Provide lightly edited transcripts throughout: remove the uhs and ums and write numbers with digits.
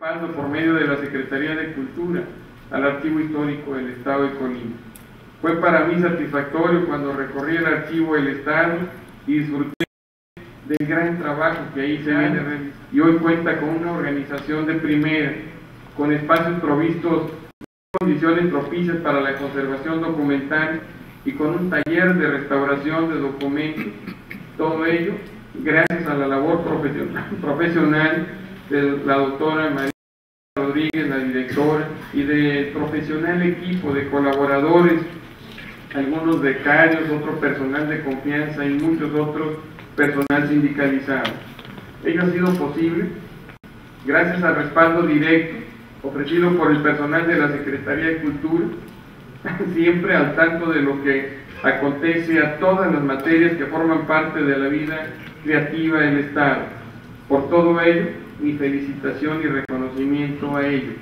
respaldo por medio de la Secretaría de Cultura al Archivo Histórico del Estado de Colima. Fue para mí satisfactorio cuando recorrí el archivo del Estado y disfruté del gran trabajo que ahí se viene realizando. Y hoy cuenta con una organización de primera, con espacios provistos de condiciones propicias para la conservación documental y con un taller de restauración de documentos. Todo ello gracias a la labor profesional de la doctora María Rodríguez, la directora, y del profesional equipo de colaboradores, algunos becarios, otro personal de confianza y muchos otros personal sindicalizado. Ello ha sido posible gracias al respaldo directo ofrecido por el personal de la Secretaría de Cultura, siempre al tanto de lo que acontece a todas las materias que forman parte de la vida creativa del Estado. Por todo ello, mi felicitación y reconocimiento a ellos.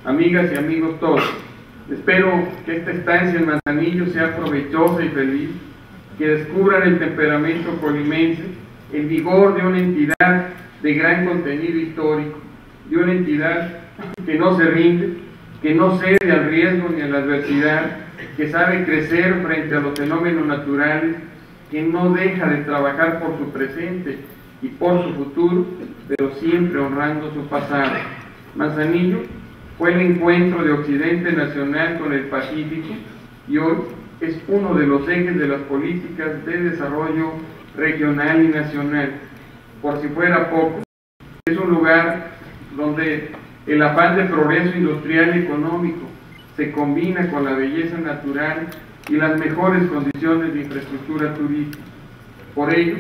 Amigas y amigos todos, espero que esta estancia en Manzanillo sea provechosa y feliz, que descubran el temperamento colimense, el vigor de una entidad de gran contenido histórico, de una entidad que no se rinde, que no cede al riesgo ni a la adversidad, que sabe crecer frente a los fenómenos naturales, que no deja de trabajar por su presente y por su futuro, pero siempre honrando su pasado. Manzanillo fue el encuentro de Occidente nacional con el Pacífico y hoy es uno de los ejes de las políticas de desarrollo regional y nacional. Por si fuera poco, es un lugar donde el afán de progreso industrial y económico se combina con la belleza natural y las mejores condiciones de infraestructura turística. Por ello,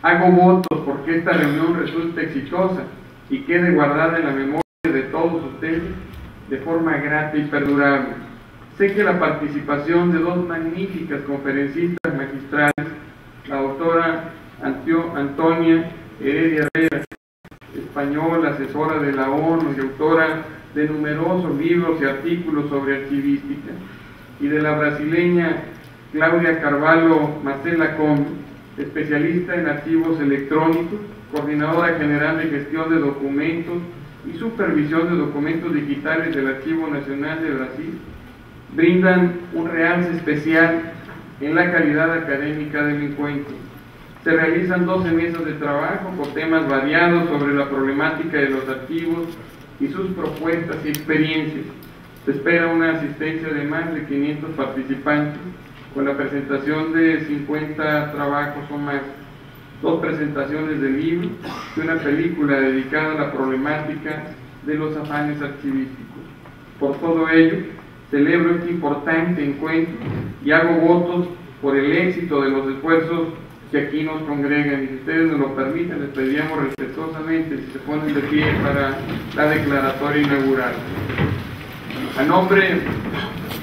hago votos porque esta reunión resulte exitosa y quede guardada en la memoria de todos ustedes de forma grata y perdurable. Sé que la participación de dos magníficas conferencistas magistrales, la doctora Antonia Heredia Herrera, española, asesora de la ONU y autora de numerosos libros y artículos sobre archivística, y de la brasileña Claudia Carvalho Macela Combe, especialista en archivos electrónicos, coordinadora general de gestión de documentos y supervisión de documentos digitales del Archivo Nacional de Brasil, brindan un realce especial en la calidad académica del encuentro. Se realizan 12 mesas de trabajo con temas variados sobre la problemática de los archivos y sus propuestas y experiencias. Se espera una asistencia de más de 500 participantes, con la presentación de 50 trabajos o más, 2 presentaciones de libros y una película dedicada a la problemática de los afanes archivísticos. Por todo ello, celebro este importante encuentro y hago votos por el éxito de los esfuerzos que aquí nos congregan, y si ustedes nos lo permiten, les pediríamos respetuosamente si se ponen de pie para la declaratoria inaugural. A nombre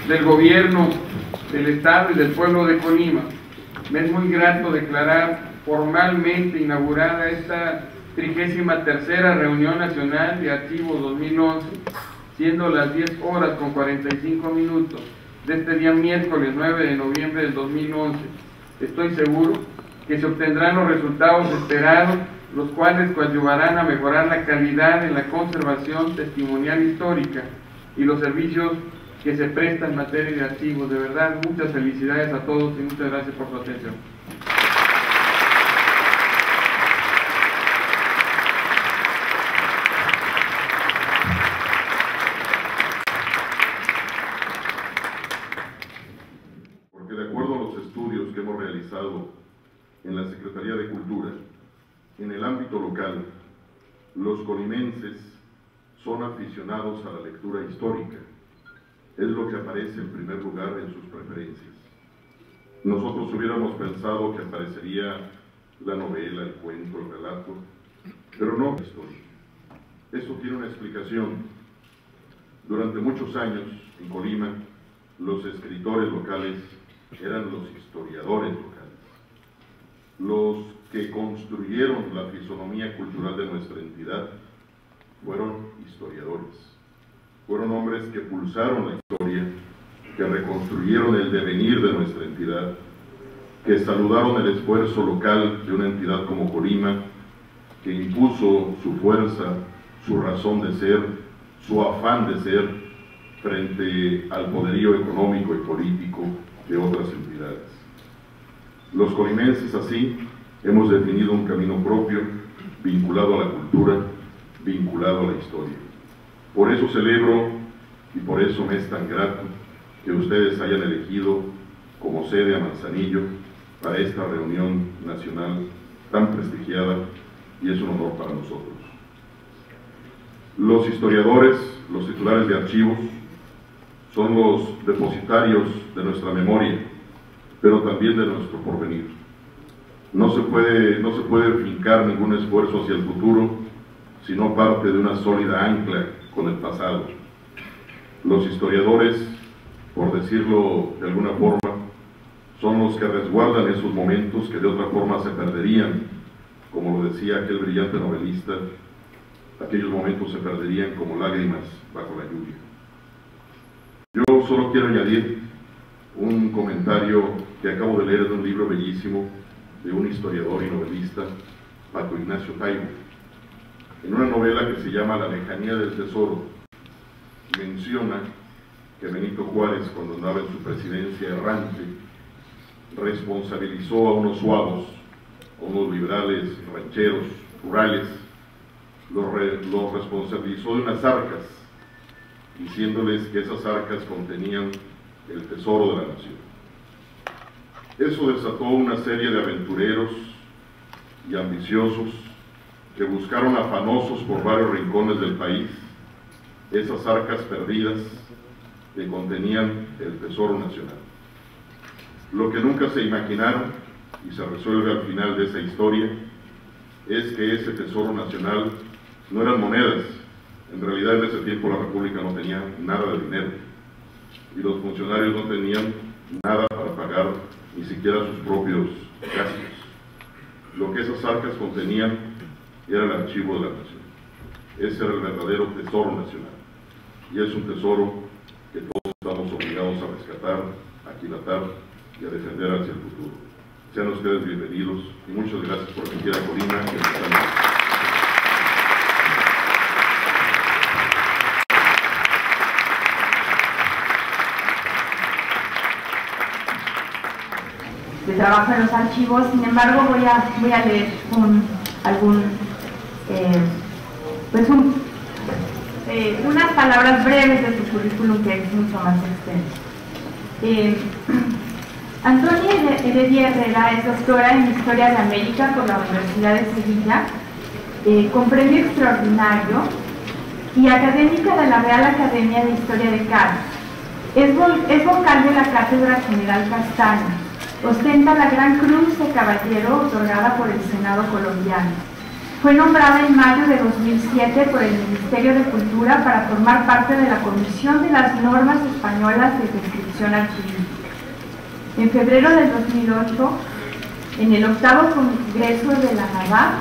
del gobierno del Estado y del pueblo de Colima, me es muy grato declarar formalmente inaugurada esta 33ª Reunión Nacional de Archivos 2011, siendo las 10:45 de este día miércoles 9 de noviembre del 2011. Estoy seguro que se obtendrán los resultados esperados, los cuales coadyuvarán a mejorar la calidad en la conservación testimonial histórica y los servicios que se prestan en materia de archivos. De verdad, muchas felicidades a todos y muchas gracias por su atención. Porque de acuerdo a los estudios que hemos realizado en la Secretaría de Cultura, en el ámbito local, los colimenses son aficionados a la lectura histórica. Es lo que aparece en primer lugar en sus preferencias. Nosotros hubiéramos pensado que aparecería la novela, el cuento, el relato, pero no la historia. Esto tiene una explicación. Durante muchos años, en Colima, los escritores locales eran los historiadores locales, los que construyeron la fisonomía cultural de nuestra entidad fueron historiadores, fueron hombres que pulsaron la historia, que reconstruyeron el devenir de nuestra entidad, que saludaron el esfuerzo local de una entidad como Colima, que impuso su fuerza, su razón de ser, su afán de ser frente al poderío económico y político de otras entidades. Los colimenses así hemos definido un camino propio, vinculado a la cultura, vinculado a la historia. Por eso celebro y por eso me es tan grato que ustedes hayan elegido como sede a Manzanillo para esta reunión nacional tan prestigiada, y es un honor para nosotros. Los historiadores, los titulares de archivos, son los depositarios de nuestra memoria, pero también de nuestro porvenir. No se puede fincar ningún esfuerzo hacia el futuro si no parte de una sólida ancla con el pasado. Los historiadores, por decirlo de alguna forma, son los que resguardan esos momentos que de otra forma se perderían, como lo decía aquel brillante novelista, aquellos momentos se perderían como lágrimas bajo la lluvia. Yo solo quiero añadir un comentario que acabo de leer de un libro bellísimo de un historiador y novelista, Paco Ignacio Taibo. En una novela que se llama La lejanía del tesoro, menciona que Benito Juárez, cuando andaba en su presidencia errante, responsabilizó a unos suavos, a unos liberales rancheros, rurales, los responsabilizó de unas arcas, diciéndoles que esas arcas contenían el tesoro de la nación. Eso desató una serie de aventureros y ambiciosos que buscaron afanosos por varios rincones del país esas arcas perdidas que contenían el tesoro nacional. Lo que nunca se imaginaron, y se resuelve al final de esa historia, es que ese tesoro nacional no eran monedas. En realidad en ese tiempo la República no tenía nada de dinero y los funcionarios no tenían nada para pagar ni siquiera sus propios gastos. Lo que esas arcas contenían era el archivo de la nación. Ese era el verdadero tesoro nacional, y es un tesoro que todos estamos obligados a rescatar, a aquilatar y a defender hacia el futuro. Sean ustedes bienvenidos y muchas gracias por venir a Colima. De trabajo en los archivos. Sin embargo, voy a leer unas palabras breves de su currículum, que es mucho más extenso. Antonia Heredia Herrera es doctora en Historia de América por la Universidad de Sevilla, con premio extraordinario, y académica de la Real Academia de Historia de Cádiz. Es vocal de la Cátedra General Castaño. Ostenta la Gran Cruz de Caballero otorgada por el Senado colombiano. Fue nombrada en mayo de 2007 por el Ministerio de Cultura para formar parte de la Comisión de las Normas Españolas de Descripción Archivística. En febrero del 2008, en el 8º Congreso de la NAVAC,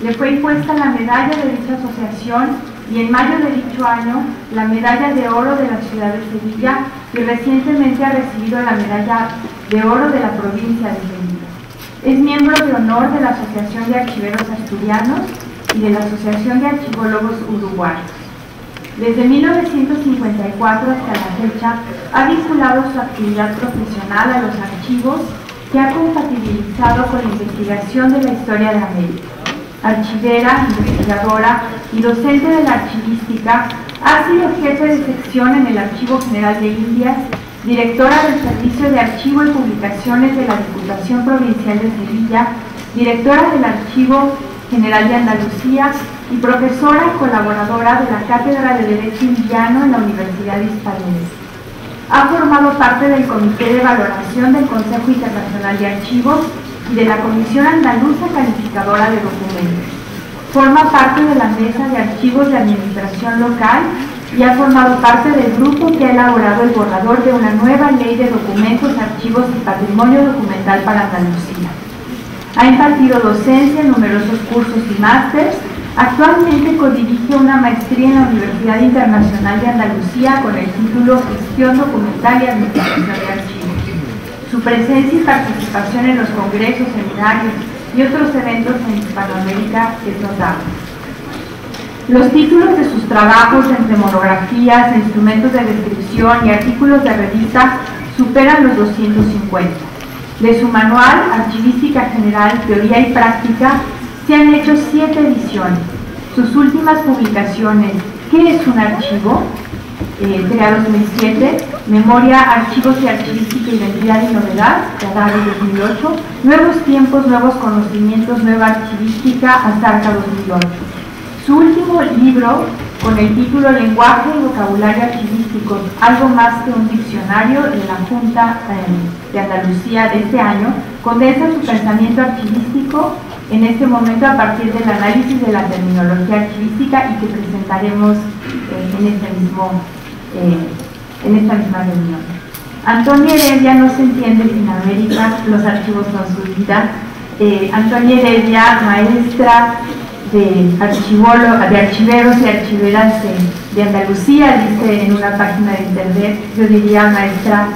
le fue impuesta la medalla de dicha asociación, y en mayo de dicho año la medalla de oro de la ciudad de Sevilla, y recientemente ha recibido la medalla de oro de la provincia de Sevilla. Es miembro de honor de la Asociación de Archiveros Asturianos y de la Asociación de Archivólogos Uruguayos. Desde 1954 hasta la fecha ha vinculado su actividad profesional a los archivos, que ha compatibilizado con la investigación de la historia de América. Archivera, investigadora y docente de la archivística, ha sido jefe de sección en el Archivo General de Indias, directora del Servicio de Archivo y Publicaciones de la Diputación Provincial de Sevilla, directora del Archivo General de Andalucía y profesora y colaboradora de la Cátedra de Derecho Indiano en la Universidad Hispalense. Ha formado parte del Comité de Valoración del Consejo Internacional de Archivos y de la Comisión Andaluza Calificadora de Documentos. Forma parte de la Mesa de Archivos de Administración Local y ha formado parte del grupo que ha elaborado el borrador de una nueva ley de documentos, archivos y patrimonio documental para Andalucía. Ha impartido docencia en numerosos cursos y másters. Actualmente codirige una maestría en la Universidad Internacional de Andalucía con el título Gestión Documental y Administración de Archivos. Su presencia y participación en los congresos, seminarios y otros eventos en Hispanoamérica es notable. Los títulos de sus trabajos, entre monografías, instrumentos de descripción y artículos de revista, superan los 250. De su manual, Archivística General, Teoría y Práctica, se han hecho 7 ediciones. Sus últimas publicaciones, ¿Qué es un archivo?, crea 2007, Memoria, Archivos y Archivística, Identidad y Novedad, Cadare 2008, Nuevos Tiempos, Nuevos Conocimientos, Nueva Archivística, Azarca 2008. Su último libro, con el título Lenguaje y Vocabulario Archivísticos, algo más que un diccionario, de la Junta de Andalucía de este año, condensa su pensamiento archivístico en este momento a partir del análisis de la terminología archivística y que presentaremos en esta misma reunión. Antonia Heredia no se entiende sin América, los archivos son su vida. Antonia Heredia, maestra de archiveros y archiveras de Andalucía, dice en una página de internet, yo diría maestra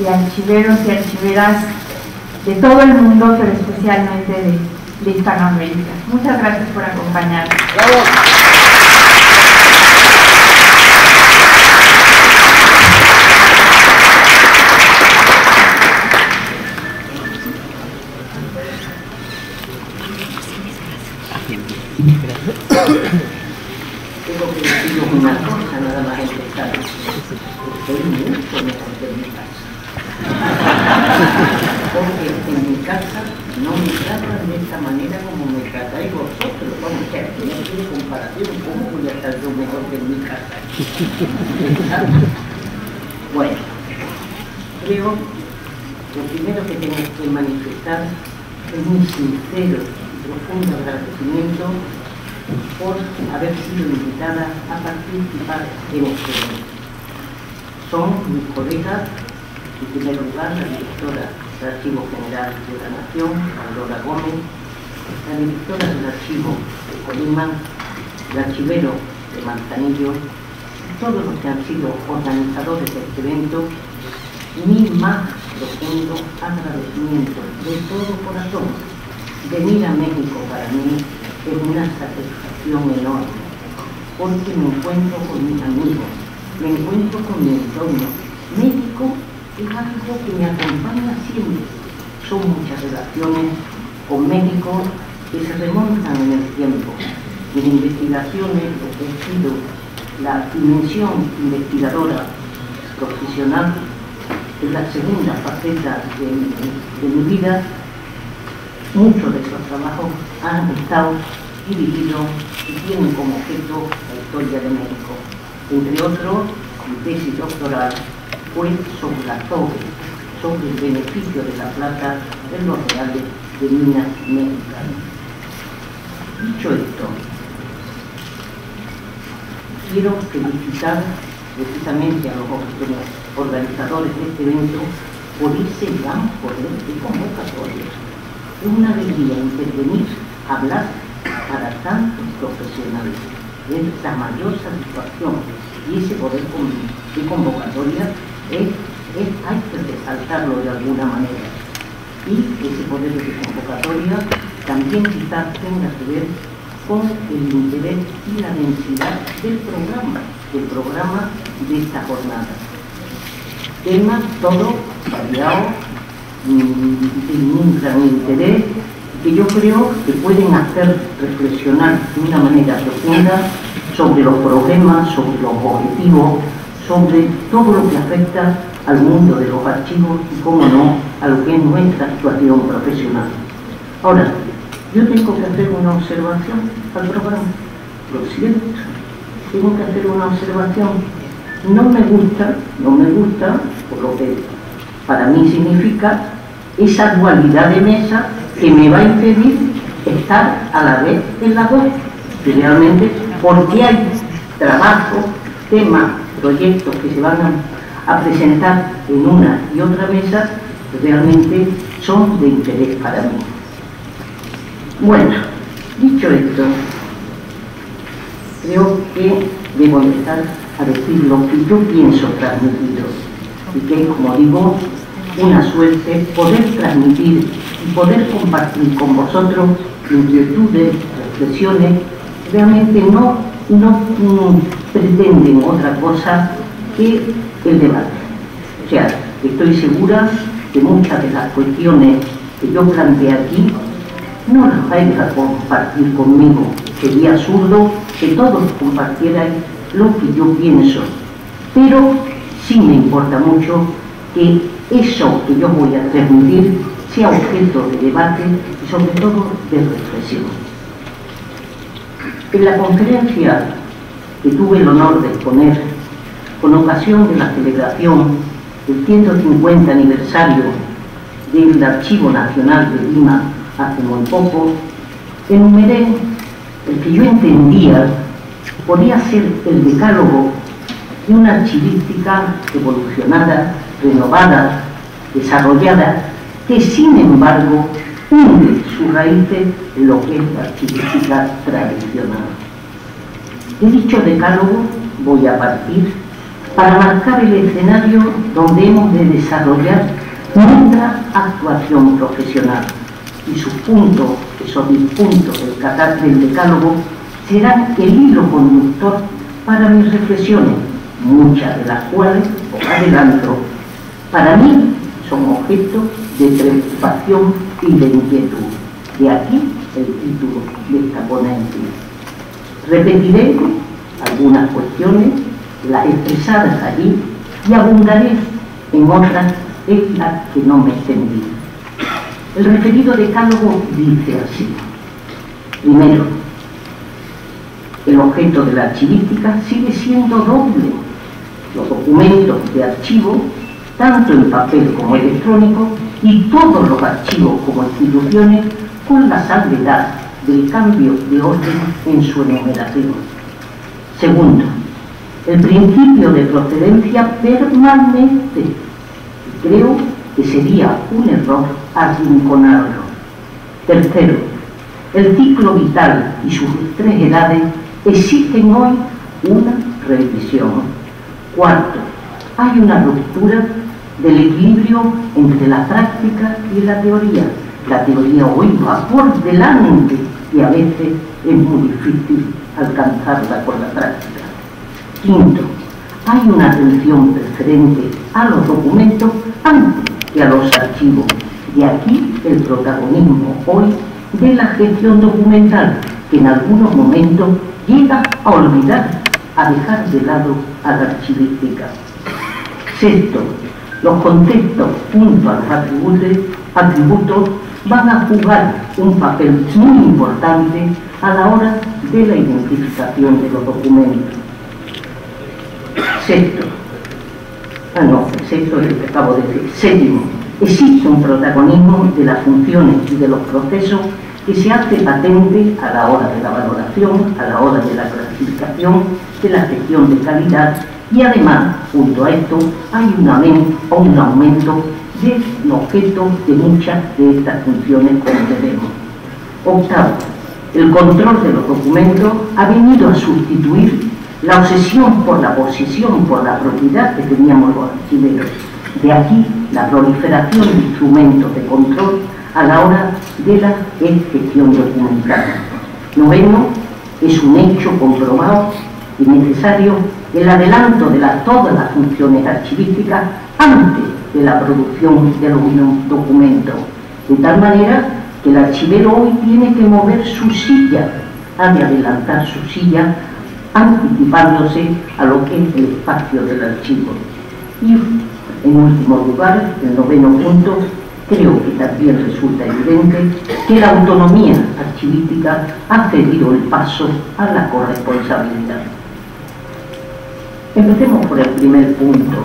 de archiveros y archiveras de todo el mundo, pero especialmente de Hispanoamérica. Muchas gracias por acompañarnos. ¡Bravo! Tengo que deciros una cosa nada más empezar. Estoy mucho mejor que en mi casa. Porque en mi casa no me tratan de esta manera como me tratáis vosotros. Vamos a ver, no tiene comparación. ¿Cómo voy a estar yo mejor que en mi casa? Bueno, creo que lo primero que tengo que manifestar es mi sincero y profundo agradecimiento por haber sido invitada a participar en este evento. Son mis colegas, en primer lugar, la directora del Archivo General de la Nación, Aurora Gómez, la directora del Archivo de Colima, el archivero de Manzanillo, todos los que han sido organizadores de este evento, mi más profundo agradecimiento de todo corazón. Venir a México para mí es una satisfacción enorme, porque me encuentro con mis amigos, me encuentro con mi entorno. México es algo que me acompaña siempre. Son muchas relaciones con México que se remontan en el tiempo. Mis investigaciones, lo que ha sido la dimensión investigadora profesional, es la segunda faceta de mi vida. Muchos de esos trabajos han estado dirigidos y tienen como objeto la historia de México. Entre otros, mi tesis doctoral fue sobre la sobre el beneficio de la plata en los reales de minas mexicanas. Dicho esto, quiero felicitar precisamente a los organizadores de este evento por ese gran poder de convocatoria. Es una alegría intervenir, hablar para tantos profesionales. Es la mayor satisfacción y ese poder de convocatoria hay que resaltarlo de alguna manera. Y ese poder de convocatoria también quizás tenga que ver con el interés y la densidad del programa de esta jornada. Temas todo variado, de un gran interés, que yo creo que pueden hacer reflexionar de una manera profunda sobre los problemas, sobre los objetivos, sobre todo lo que afecta al mundo de los archivos y, cómo no, a lo que es nuestra situación profesional. Ahora, yo tengo que hacer una observación al programa. Lo siento, tengo que hacer una observación. No me gusta, por lo que para mí significa esa dualidad de mesa que me va a impedir estar a la vez en la web. Realmente, porque hay trabajos, temas, proyectos que se van a presentar en una y otra mesa, realmente son de interés para mí. Bueno, dicho esto, creo que debo empezar a decir lo que yo pienso transmitiros y que, como digo, una suerte poder transmitir y poder compartir con vosotros inquietudes, reflexiones, realmente no no pretenden otra cosa que el debate. O sea, estoy segura que muchas de las cuestiones que yo planteé aquí no las vais a compartir conmigo. Sería absurdo que todos compartieran lo que yo pienso, pero sí me importa mucho que eso que yo voy a transmitir sea objeto de debate y sobre todo de reflexión. En la conferencia que tuve el honor de exponer con ocasión de la celebración del 150 aniversario del Archivo Nacional de Lima hace muy poco, enumeré el que yo entendía podía ser el decálogo de una archivística evolucionada, renovada, desarrollada, que sin embargo hunde sus raíces en lo que es la archivística tradicional. De dicho decálogo voy a partir para marcar el escenario donde hemos de desarrollar nuestra actuación profesional, y sus puntos, esos 10 puntos del decálogo, serán el hilo conductor para mis reflexiones, muchas de las cuales, os adelanto, para mí son objeto de preocupación y de inquietud. De aquí el título de esta ponencia. Repetiré algunas cuestiones, las expresadas allí, y abundaré en otras en las que no me extendí. El referido decálogo dice así: primero, el objeto de la archivística sigue siendo doble. Los documentos de archivo, tanto en papel como electrónico, y todos los archivos como instituciones, con la salvedad del cambio de orden en su enumeración. Segundo, el principio de procedencia permanente. Creo que sería un error arrinconarlo. Tercero, el ciclo vital y sus 3 edades exigen hoy una revisión. Cuarto, hay una ruptura del equilibrio entre la práctica y la teoría. La teoría hoy va por delante y a veces es muy difícil alcanzarla con la práctica. Quinto, hay una atención preferente a los documentos antes que a los archivos. De aquí el protagonismo hoy de la gestión documental, que en algunos momentos llega a olvidar, a dejar de lado a la archivística. Sexto, los contextos junto a los atributos van a jugar un papel muy importante a la hora de la identificación de los documentos. Sexto, sexto es el que acabo de decir. Séptimo, existe un protagonismo de las funciones y de los procesos que se hace patente a la hora de la valoración, a la hora de la clasificación, de la gestión de calidad, y además, junto a esto, hay un aumento del objeto de muchas de estas funciones, como veremos. Octavo, el control de los documentos ha venido a sustituir la obsesión por la posesión, por la propiedad que teníamos los archiveros. De aquí la proliferación de instrumentos de control a la hora de la gestión documental. Noveno, es un hecho comprobado y necesario el adelanto de todas las funciones archivísticas antes de la producción de los documentos, de tal manera que el archivero hoy tiene que mover su silla, ha de adelantar su silla anticipándose a lo que es el espacio del archivo. Y en último lugar, el noveno punto, creo que también resulta evidente que la autonomía archivística ha cedido el paso a la corresponsabilidad. Empecemos por el primer punto,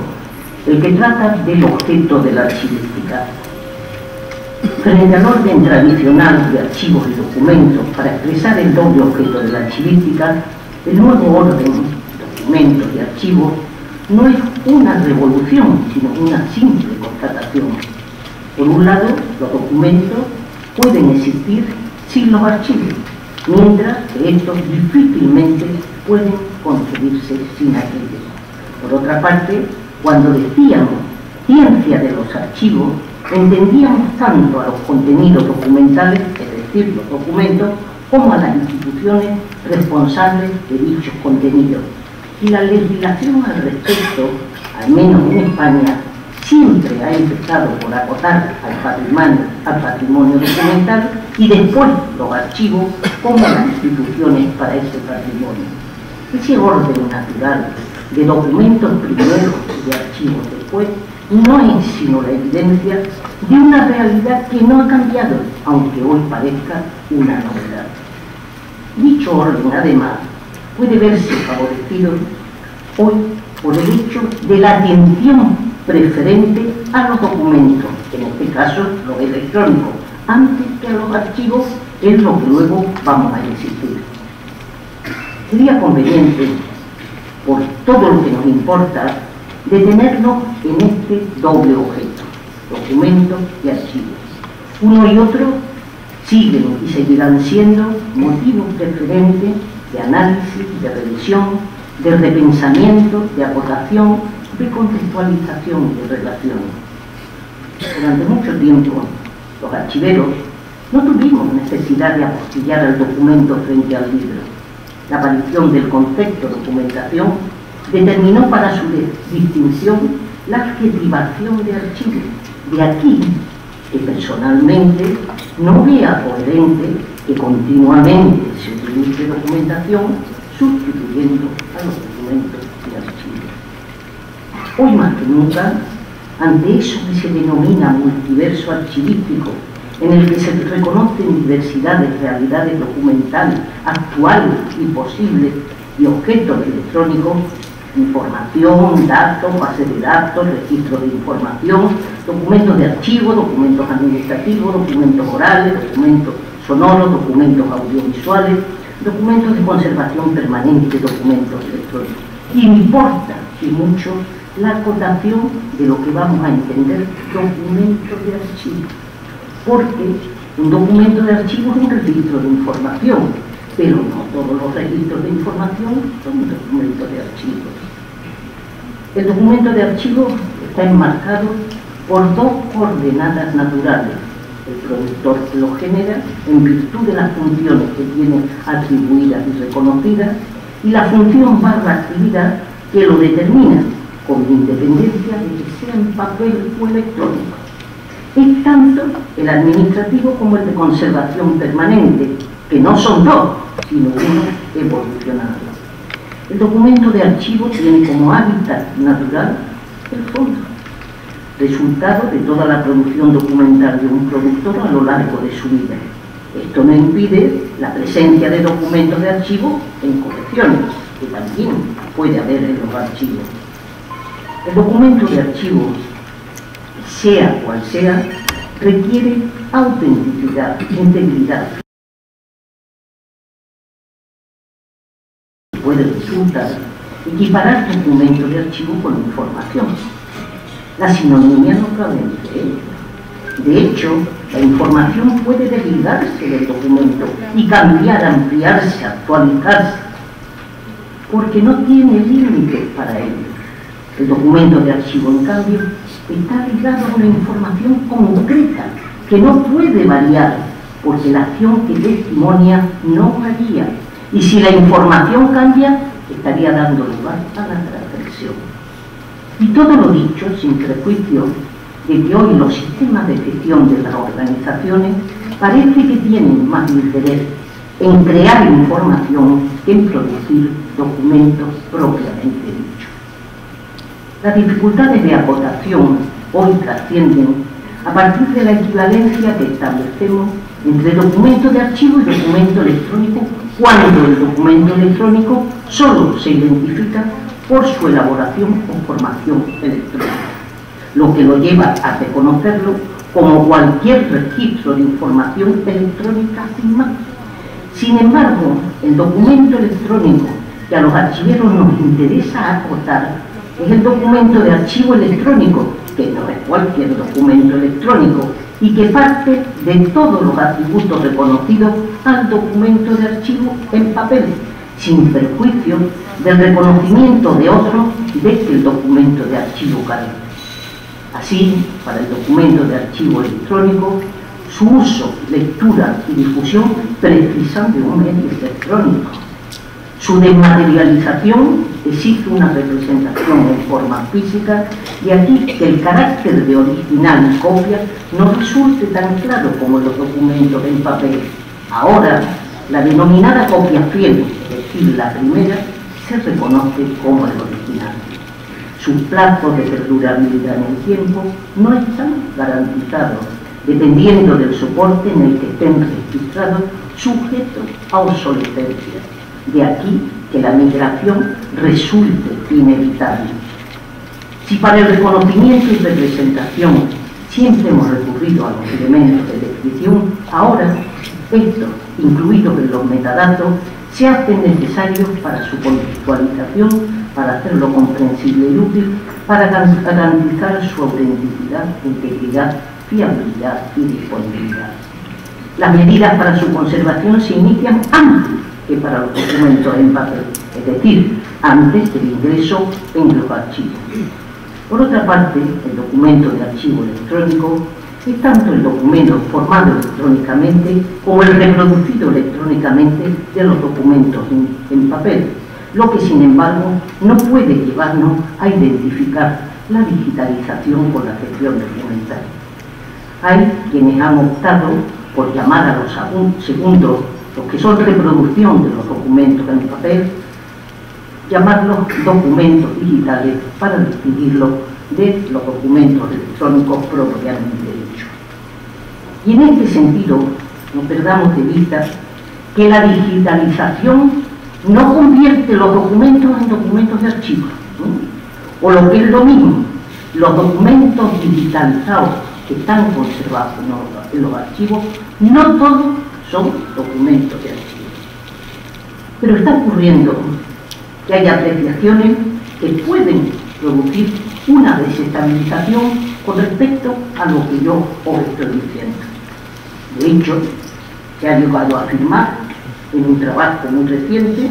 el que trata del objeto de la archivística. Frente al orden tradicional de archivos y documentos para expresar el doble objeto de la archivística, el nuevo orden, documentos y archivos, no es una revolución, sino una simple constatación. Por un lado, los documentos pueden existir sin los archivos, mientras que estos difícilmente pueden concebirse sin aquellos. Por otra parte, cuando decíamos ciencia de los archivos, entendíamos tanto a los contenidos documentales, es decir, los documentos, como a las instituciones responsables de dichos contenidos. Y la legislación al respecto, al menos en España, siempre ha empezado por acotar al patrimonio documental y después los archivos como las instituciones para ese patrimonio. Ese orden natural de documentos primero y de archivos después no es sino la evidencia de una realidad que no ha cambiado, aunque hoy parezca una novedad. Dicho orden, además, puede verse favorecido hoy por el hecho de la atención preferente a los documentos, en este caso los electrónicos, antes que a los archivos, es lo que luego vamos a insistir. Sería conveniente, por todo lo que nos importa, detenernos en este doble objeto, documentos y archivos. Uno y otro siguen y seguirán siendo motivos preferentes de análisis, de revisión, de repensamiento, de acotación, de contextualización de relaciones. Durante mucho tiempo, los archiveros no tuvimos necesidad de apostillar el documento frente al libro. La aparición del concepto documentación determinó para su distinción la adjetivación de archivo. De aquí que personalmente no vea coherente que continuamente se utilice documentación sustituyendo a los documentos de archivos. Hoy más que nunca, ante eso que se denomina multiverso archivístico, en el que se reconocen diversidad de realidades documentales, actuales y posibles y objetos electrónicos, información, datos, bases de datos, registros de información, documentos de archivo, documentos administrativos, documentos orales, documentos sonoros, documentos audiovisuales, documentos de conservación permanente, documentos electrónicos. Importa, y mucho, la acotación de lo que vamos a entender documento de archivo. Porque un documento de archivo es un registro de información, pero no todos los registros de información son documentos de archivo. El documento de archivo está enmarcado por dos coordenadas naturales. El productor que lo genera en virtud de las funciones que tiene atribuidas y reconocidas, y la función barra actividad que lo determina, con independencia de que sea en papel o electrónico. Es tanto el administrativo como el de conservación permanente, que no son dos, sino uno evolucionado. El documento de archivo tiene como hábitat natural el fondo, resultado de toda la producción documental de un productor a lo largo de su vida. Esto no impide la presencia de documentos de archivo en colecciones, que también puede haber en los archivos. El documento de archivo, sea cual sea, requiere autenticidad, integridad. Puede resultar equiparar documentos de archivo con información. La sinonimia no cabe entre ellos. De hecho, la información puede desligarse del documento y cambiar, ampliarse, actualizarse, porque no tiene límites para ello. El documento de archivo, en cambio, está ligado a una información concreta que no puede variar, porque la acción que testimonia no varía. Y si la información cambia, estaría dando lugar a la transgresión. Y todo lo dicho sin prejuicio de que hoy los sistemas de gestión de las organizaciones parece que tienen más interés en crear información que en producir documentos propiamente dichos. Las dificultades de acotación hoy trascienden a partir de la equivalencia que establecemos entre documento de archivo y documento electrónico, cuando el documento electrónico solo se identifica por su elaboración o formación electrónica, lo que lo lleva a reconocerlo como cualquier registro de información electrónica sin más. Sin embargo, el documento electrónico que a los archiveros nos interesa acotar es el documento de archivo electrónico, que no es cualquier documento electrónico, y que parte de todos los atributos reconocidos al documento de archivo en papel, sin perjuicio del reconocimiento de otros de que el documento de archivo carece. Así, para el documento de archivo electrónico, su uso, lectura y difusión precisan de un medio electrónico. Su desmaterialización exige una representación en forma física, y aquí que el carácter de original y copia no resulte tan claro como los documentos en papel. Ahora, la denominada copia fiel, es decir, la primera, se reconoce como el original. Sus plazos de perdurabilidad en el tiempo no están garantizados, dependiendo del soporte en el que estén registrados, sujetos a obsolescencia. De aquí que la migración resulte inevitable. Si para el reconocimiento y representación siempre hemos recurrido a los elementos de descripción, ahora estos, incluidos en los metadatos, se hacen necesarios para su contextualización, para hacerlo comprensible y útil, para garantizar su autenticidad, integridad, fiabilidad y disponibilidad. Las medidas para su conservación se inician antes que para los documentos en papel, es decir, antes del ingreso en los archivos. Por otra parte, el documento de archivo electrónico es tanto el documento formado electrónicamente como el reproducido electrónicamente de los documentos en papel, lo que sin embargo no puede llevarnos a identificar la digitalización con la gestión documental. Hay quienes han optado por llamar a los segundos, los que son reproducción de los documentos en papel, llamarlos documentos digitales para distinguirlos de los documentos electrónicos propiamente dichos. Y en este sentido, no perdamos de vista que la digitalización no convierte los documentos en documentos de archivo, ¿no? O lo que es lo mismo, los documentos digitalizados que están conservados en los archivos, no todos son documentos de archivo. Pero está ocurriendo que hay apreciaciones que pueden producir una desestabilización con respecto a lo que yo os estoy diciendo. De hecho, se ha llegado a afirmar en un trabajo muy reciente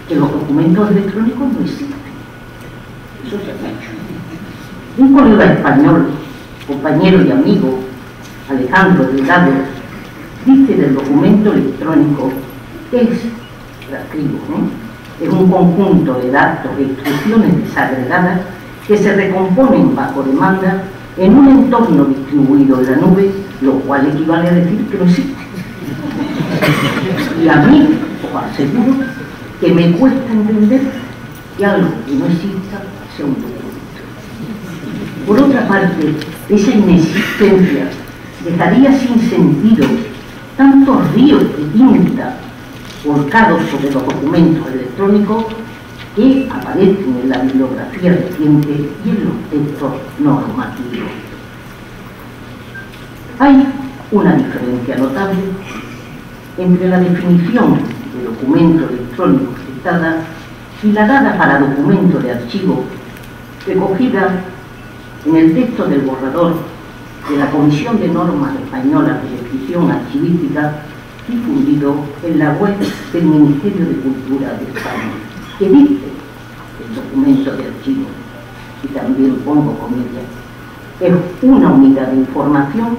que los documentos electrónicos no existen. Eso se ha dicho. Un colega español, compañero y amigo, Alejandro Delgado, dice del documento electrónico que es rastrillo, ¿no? Es un conjunto de datos e instrucciones desagregadas que se recomponen bajo demanda en un entorno distribuido en la nube, lo cual equivale a decir que no existe. Y a mí os aseguro que me cuesta entender que algo que no exista sea un documento. Por otra parte, esa inexistencia dejaría sin sentido tantos ríos de tinta volcados sobre los documentos electrónicos que aparecen en la bibliografía reciente y en los textos normativos. Hay una diferencia notable entre la definición de documento electrónico citada y la dada para documento de archivo recogida en el texto del borrador de la Comisión de Normas Españolas de Descripción Archivística difundido en la web del Ministerio de Cultura de España, que dice el documento de archivo, y también pongo comillas, es una unidad de información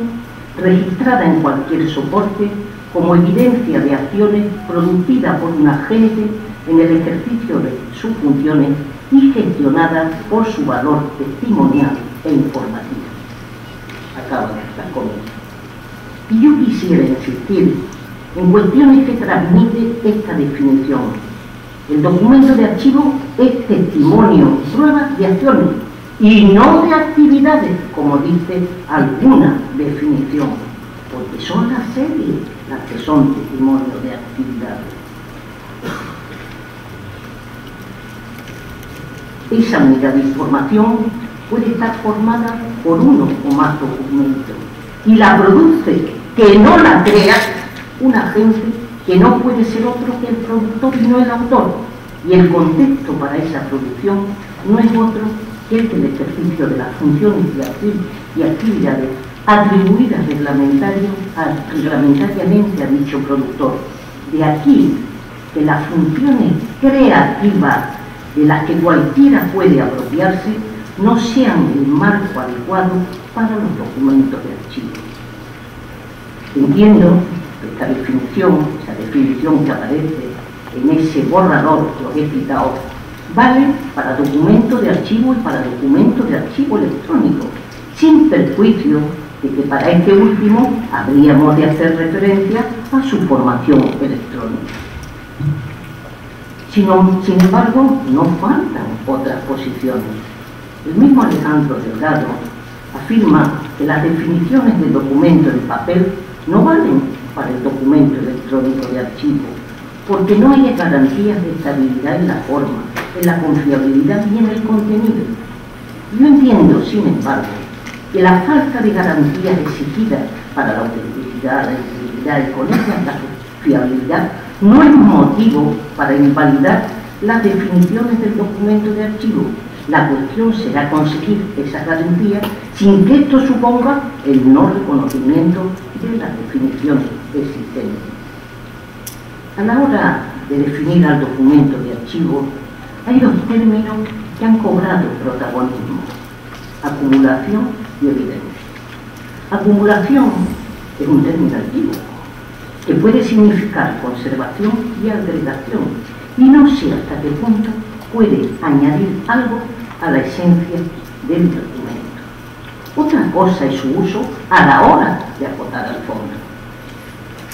registrada en cualquier soporte como evidencia de acciones producidas por un agente en el ejercicio de sus funciones y gestionada por su valor testimonial e informativo. Acabo de estas comillas. Y yo quisiera insistir en cuestiones que transmite esta definición. El documento de archivo es testimonio, prueba de acciones y no de actividades, como dice alguna definición, porque son las series las que son testimonio de actividades. Esa unidad de información puede estar formada por uno o más documentos y la produce, que no la crea, un agente que no puede ser otro que el productor y no el autor, y el contexto para esa producción no es otro que el del ejercicio de las funciones y actividades atribuidas reglamentariamente a dicho productor. De aquí que las funciones creativas de las que cualquiera puede apropiarse no sean el marco adecuado para los documentos de archivo. Entiendo esa definición que aparece en ese borrador que os he citado, vale para documento de archivo y para documento de archivo electrónico, sin perjuicio de que para este último habríamos de hacer referencia a su formación electrónica. Sin embargo, no faltan otras posiciones. El mismo Alejandro Delgado afirma que las definiciones del documento en papel no valen para el documento electrónico de archivo, porque no hay garantías de estabilidad en la forma, en la confiabilidad y en el contenido. Yo entiendo, sin embargo, que la falta de garantías exigidas para la autenticidad, la integridad y con ellas la fiabilidad no es motivo para invalidar las definiciones del documento de archivo. La cuestión será conseguir esa garantía sin que esto suponga el no reconocimiento de las definiciones existentes. A la hora de definir al documento de archivo, hay dos términos que han cobrado protagonismo: acumulación y evidencia. Acumulación es un término antiguo que puede significar conservación y agregación, y no sé hasta qué punto puede añadir algo a la esencia del documento. Otra cosa es su uso a la hora de acotar al fondo.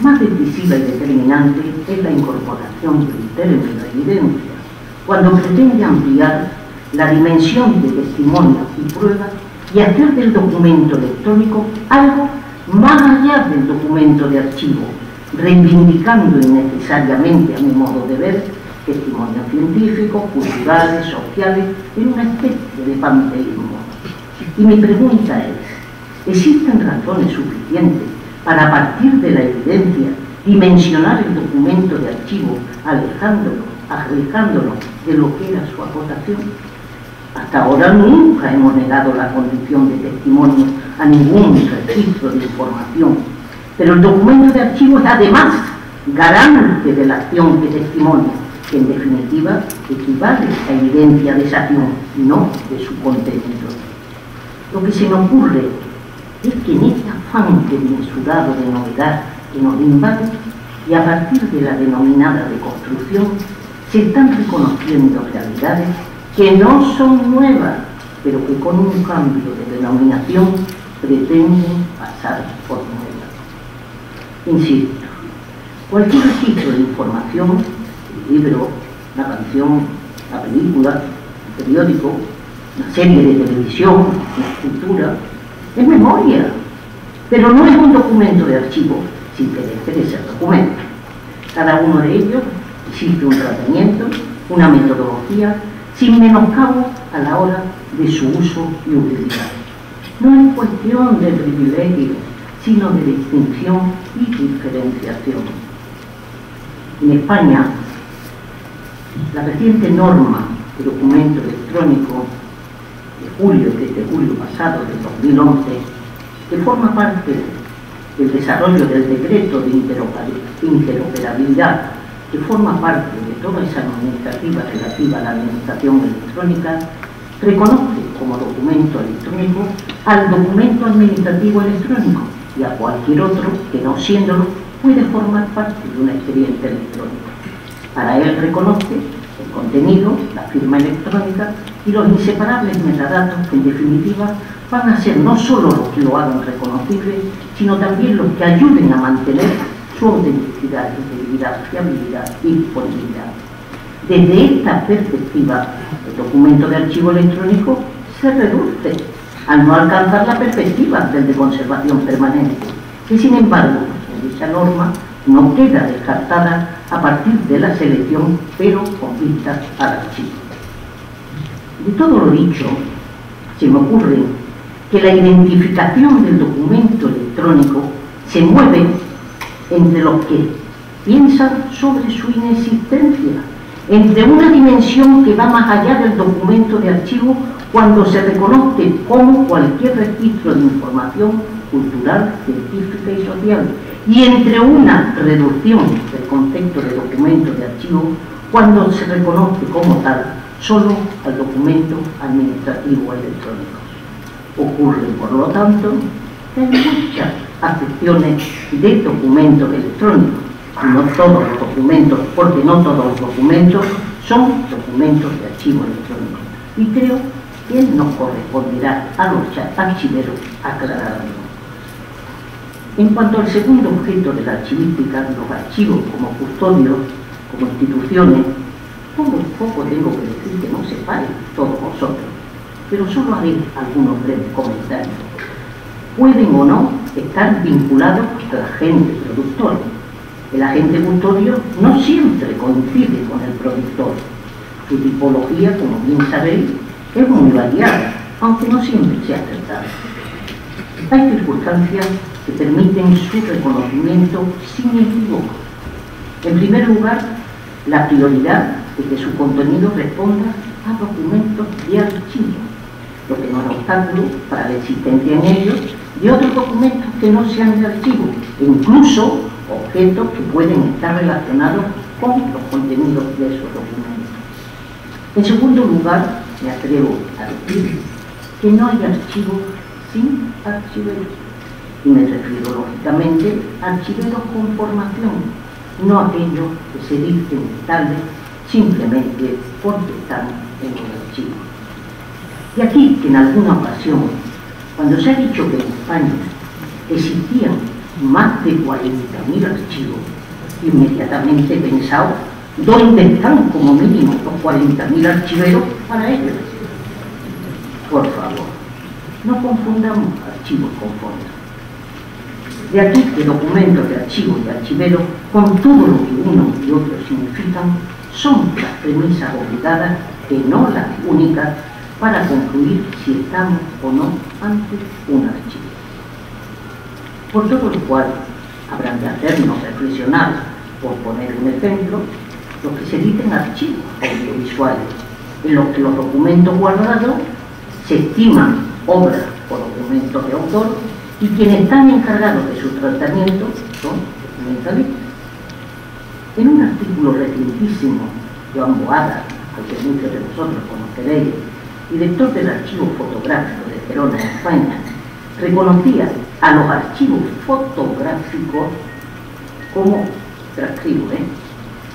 Más decisiva y determinante es la incorporación del término evidencia, cuando pretende ampliar la dimensión de testimonios y pruebas y hacer del documento electrónico algo más allá del documento de archivo, reivindicando innecesariamente, a mi modo de ver, testimonios científicos, culturales, sociales, en una especie de panteísmo. Y mi pregunta es: ¿existen razones suficientes para, a partir de la evidencia, dimensionar el documento de archivo, alejándolo de lo que era su acotación? Hasta ahora nunca hemos negado la condición de testimonio a ningún registro de información, pero el documento de archivo es además garante de la acción que testimonia, que en definitiva equivale a evidencia de esa acción, no de su contenido. Lo que se me ocurre es que en este afán desmesurado de novedad que nos invade, y a partir de la denominada deconstrucción, se están reconociendo realidades que no son nuevas, pero que con un cambio de denominación pretenden pasar por nuevas. Insisto, cualquier registro de información, el libro, la canción, la película, el periódico, una serie de televisión, una escultura, es memoria, pero no es un documento de archivo sin que deje de ser documento. Cada uno de ellos existe un tratamiento, una metodología, sin menoscabo a la hora de su uso y utilidad. No es cuestión de privilegio, sino de distinción y diferenciación. En España, la reciente norma de documento electrónico de julio pasado, del 2011, que forma parte del desarrollo del decreto de interoperabilidad, que forma parte de toda esa normativa relativa a la administración electrónica, reconoce como documento electrónico al documento administrativo electrónico y a cualquier otro que, no siéndolo, puede formar parte de un expediente electrónico. Para él reconoce el contenido, la firma electrónica y los inseparables metadatos que en definitiva van a ser no solo los que lo hagan reconocible, sino también los que ayuden a mantener su autenticidad, integridad, fiabilidad y disponibilidad. Desde esta perspectiva, el documento de archivo electrónico se reduce al no alcanzar la perspectiva del de conservación permanente, que sin embargo en dicha norma no queda descartada a partir de la selección, pero con vistas al archivo. De todo lo dicho, se me ocurre que la identificación del documento electrónico se mueve entre los que piensan sobre su inexistencia, entre una dimensión que va más allá del documento de archivo cuando se reconoce como cualquier registro de información cultural, científica y social, y entre una reducción del concepto de documento de archivo cuando se reconoce como tal solo al documento administrativo electrónico. Ocurre, por lo tanto, que hay muchas acepciones de documentos electrónicos. No todos los documentos, porque no todos los documentos son documentos de archivo electrónico. Y creo que nos corresponderá a los archiveros aclararlo. En cuanto al segundo objeto de la archivística, los archivos como custodios, como instituciones, poco tengo que decir que no separe todos vosotros, pero solo haré algunos breves comentarios. Pueden o no estar vinculados al agente productor. El agente custodio no siempre coincide con el productor. Su tipología, como bien sabéis, es muy variada, aunque no siempre sea acertada. Hay circunstancias que permiten su reconocimiento sin equivoco. En primer lugar, la prioridad de que su contenido responda a documentos de archivo, lo que no es obstáculo para la existencia en ellos de otros documentos que no sean de archivo, e incluso objetos que pueden estar relacionados con los contenidos de esos documentos. En segundo lugar, me atrevo a decir que no hay archivos sin archiveros. Y me refiero, lógicamente, a archiveros con formación, no aquellos que se dicen tales simplemente porque están en el archivo. Y aquí que en alguna ocasión, cuando se ha dicho que en España existían más de 40.000 archivos, inmediatamente he pensado, ¿dónde están como mínimo los 40.000 archiveros para ellos? Por favor, no confundamos archivos con fondos. De aquí que documentos de archivo y archiveros, con todo lo que uno y otro significan, son las premisas obligadas, que no las únicas, para concluir si estamos o no ante un archivo. Por todo lo cual, habrán de hacernos reflexionar, por poner un ejemplo, los que se dicen archivos audiovisuales, en los que los documentos guardados se estiman obras o documentos de autor, y quienes están encargados de su tratamiento son documentalistas. En un artículo recientísimo, Joan Boada, al que muchos de vosotros conoceréis, director del Archivo Fotográfico de Gerona, España, reconocía a los archivos fotográficos como, transcribo,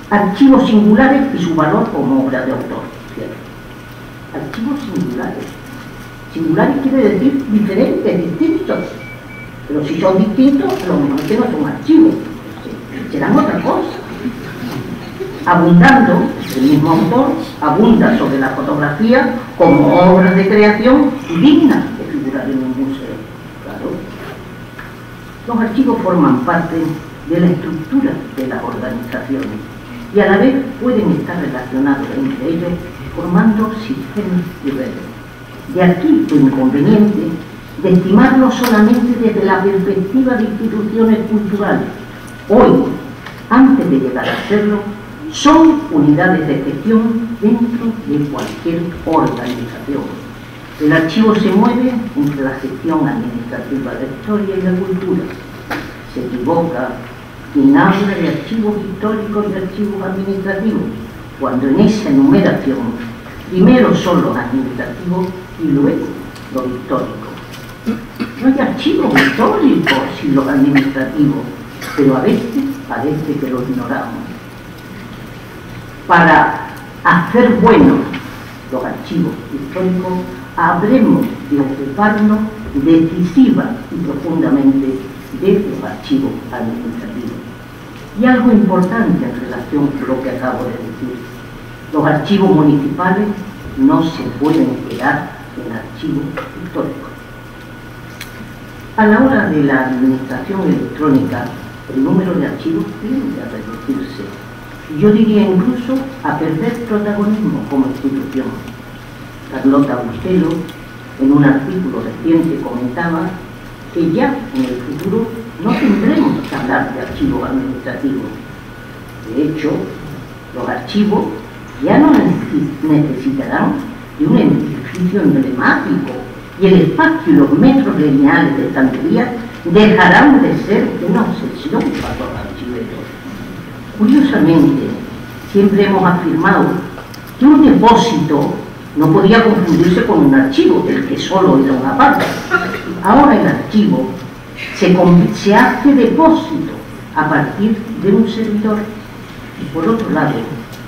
archivos singulares y su valor como obra de autor. ¿Cierto? Archivos singulares. Singulares quiere decir diferentes, distintos. Pero si son distintos, a lo mejor que no son archivos, serán otra cosa. Abundando, el mismo autor abunda sobre la fotografía como obra de creación digna de figurar en un museo. Claro. Los archivos forman parte de la estructura de las organizaciones y a la vez pueden estar relacionados entre ellos formando sistemas y redes. De aquí lo inconveniente de estimarlo solamente desde la perspectiva de instituciones culturales. Hoy, antes de llegar a serlo, son unidades de gestión dentro de cualquier organización. El archivo se mueve entre la gestión administrativa de la historia y la cultura. Se equivoca quien habla de archivos históricos y archivos administrativos, cuando en esa enumeración primero son los administrativos y luego los históricos. No hay archivos históricos sin los administrativos, pero a veces parece que los ignoramos. Para hacer buenos los archivos históricos, habremos de ocuparnos decisiva y profundamente de los archivos administrativos. Y algo importante en relación con lo que acabo de decir: los archivos municipales no se pueden quedar en archivos históricos. A la hora de la administración electrónica, el número de archivos tiende a reducirse. Yo diría incluso a perder protagonismo como institución. Carlota Bustelo, en un artículo reciente, comentaba que ya en el futuro no tendremos que hablar de archivos administrativos. De hecho, los archivos ya no necesitarán de un edificio emblemático, y el espacio y los metros lineales de estantería dejarán de ser una obsesión para los archiveros. Curiosamente, siempre hemos afirmado que un depósito no podía confundirse con un archivo, del que solo era una parte. Ahora el archivo se hace depósito a partir de un servidor. Y por otro lado,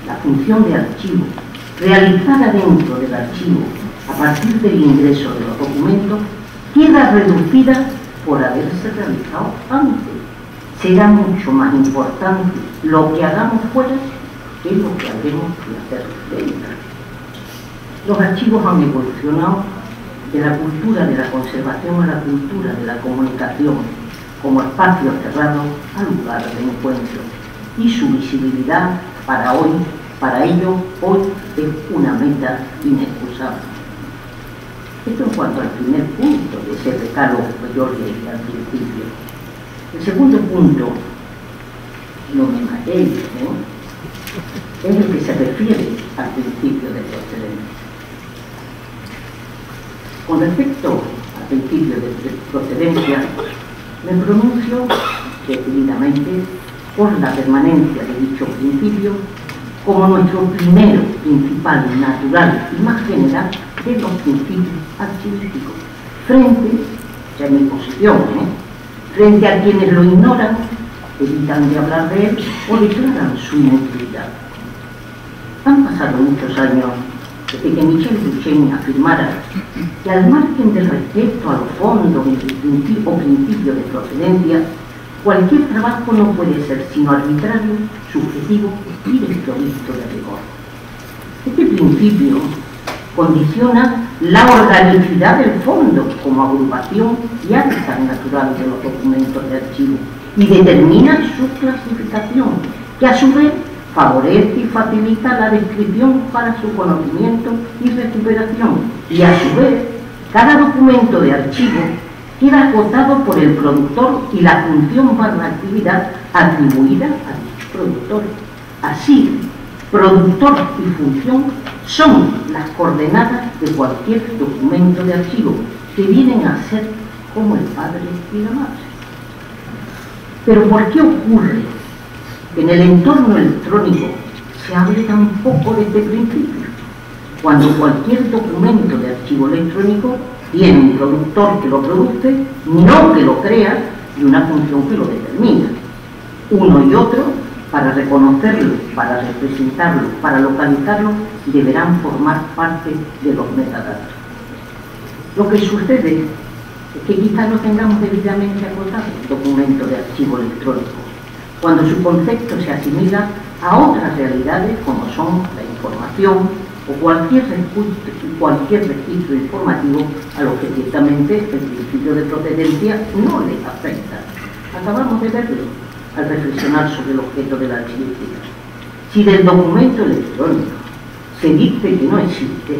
la función de archivo realizada dentro del archivo a partir del ingreso de los documentos queda reducida por haberse realizado antes. Será mucho más importante lo que hagamos fuera que lo que habremos de hacer dentro. Los archivos han evolucionado de la cultura de la conservación a la cultura de la comunicación, como espacio cerrado a lugar de encuentro, y su visibilidad para ello hoy es una meta inexcusable. Esto en cuanto al primer punto de ese decálogo que yo leí al principio. El segundo punto, no me matéis, es el que se refiere al principio de procedencia. Con respecto al principio de procedencia, me pronuncio decididamente por la permanencia de dicho principio como nuestro primero, principal, natural y más general de los principios archivísticos, frente, ya en mi posición, frente a quienes lo ignoran, evitan de hablar de él o declaran su inutilidad. Han pasado muchos años desde que Michel Duchesne afirmara que al margen del respeto a los fondos o principios de procedencia, cualquier trabajo no puede ser sino arbitrario, subjetivo y desprovisto de rigor. Este principio condiciona la organicidad del fondo como agrupación y hábitat natural de los documentos de archivo y determina su clasificación, que a su vez favorece y facilita la descripción para su conocimiento y recuperación, y a su vez cada documento de archivo queda acotado por el productor y la función para la actividad atribuida a dicho productor. Así, productor y función son las coordenadas de cualquier documento de archivo, que vienen a ser como el padre y la madre. Pero ¿por qué ocurre que en el entorno electrónico se hable tan poco de este principio, cuando cualquier documento de archivo electrónico tiene un productor que lo produce, no que lo crea, y una función que lo determina? Uno y otro, para reconocerlo, para representarlo, para localizarlo, deberán formar parte de los metadatos. Lo que sucede es que quizás no tengamos debidamente acotado el documento de archivo electrónico, cuando su concepto se asimila a otras realidades como son la información o cualquier registro informativo a lo que ciertamente el principio de procedencia no le afecta. Acabamos de verlo al reflexionar sobre el objeto de la archivística. Si del documento electrónico se dice que no existe,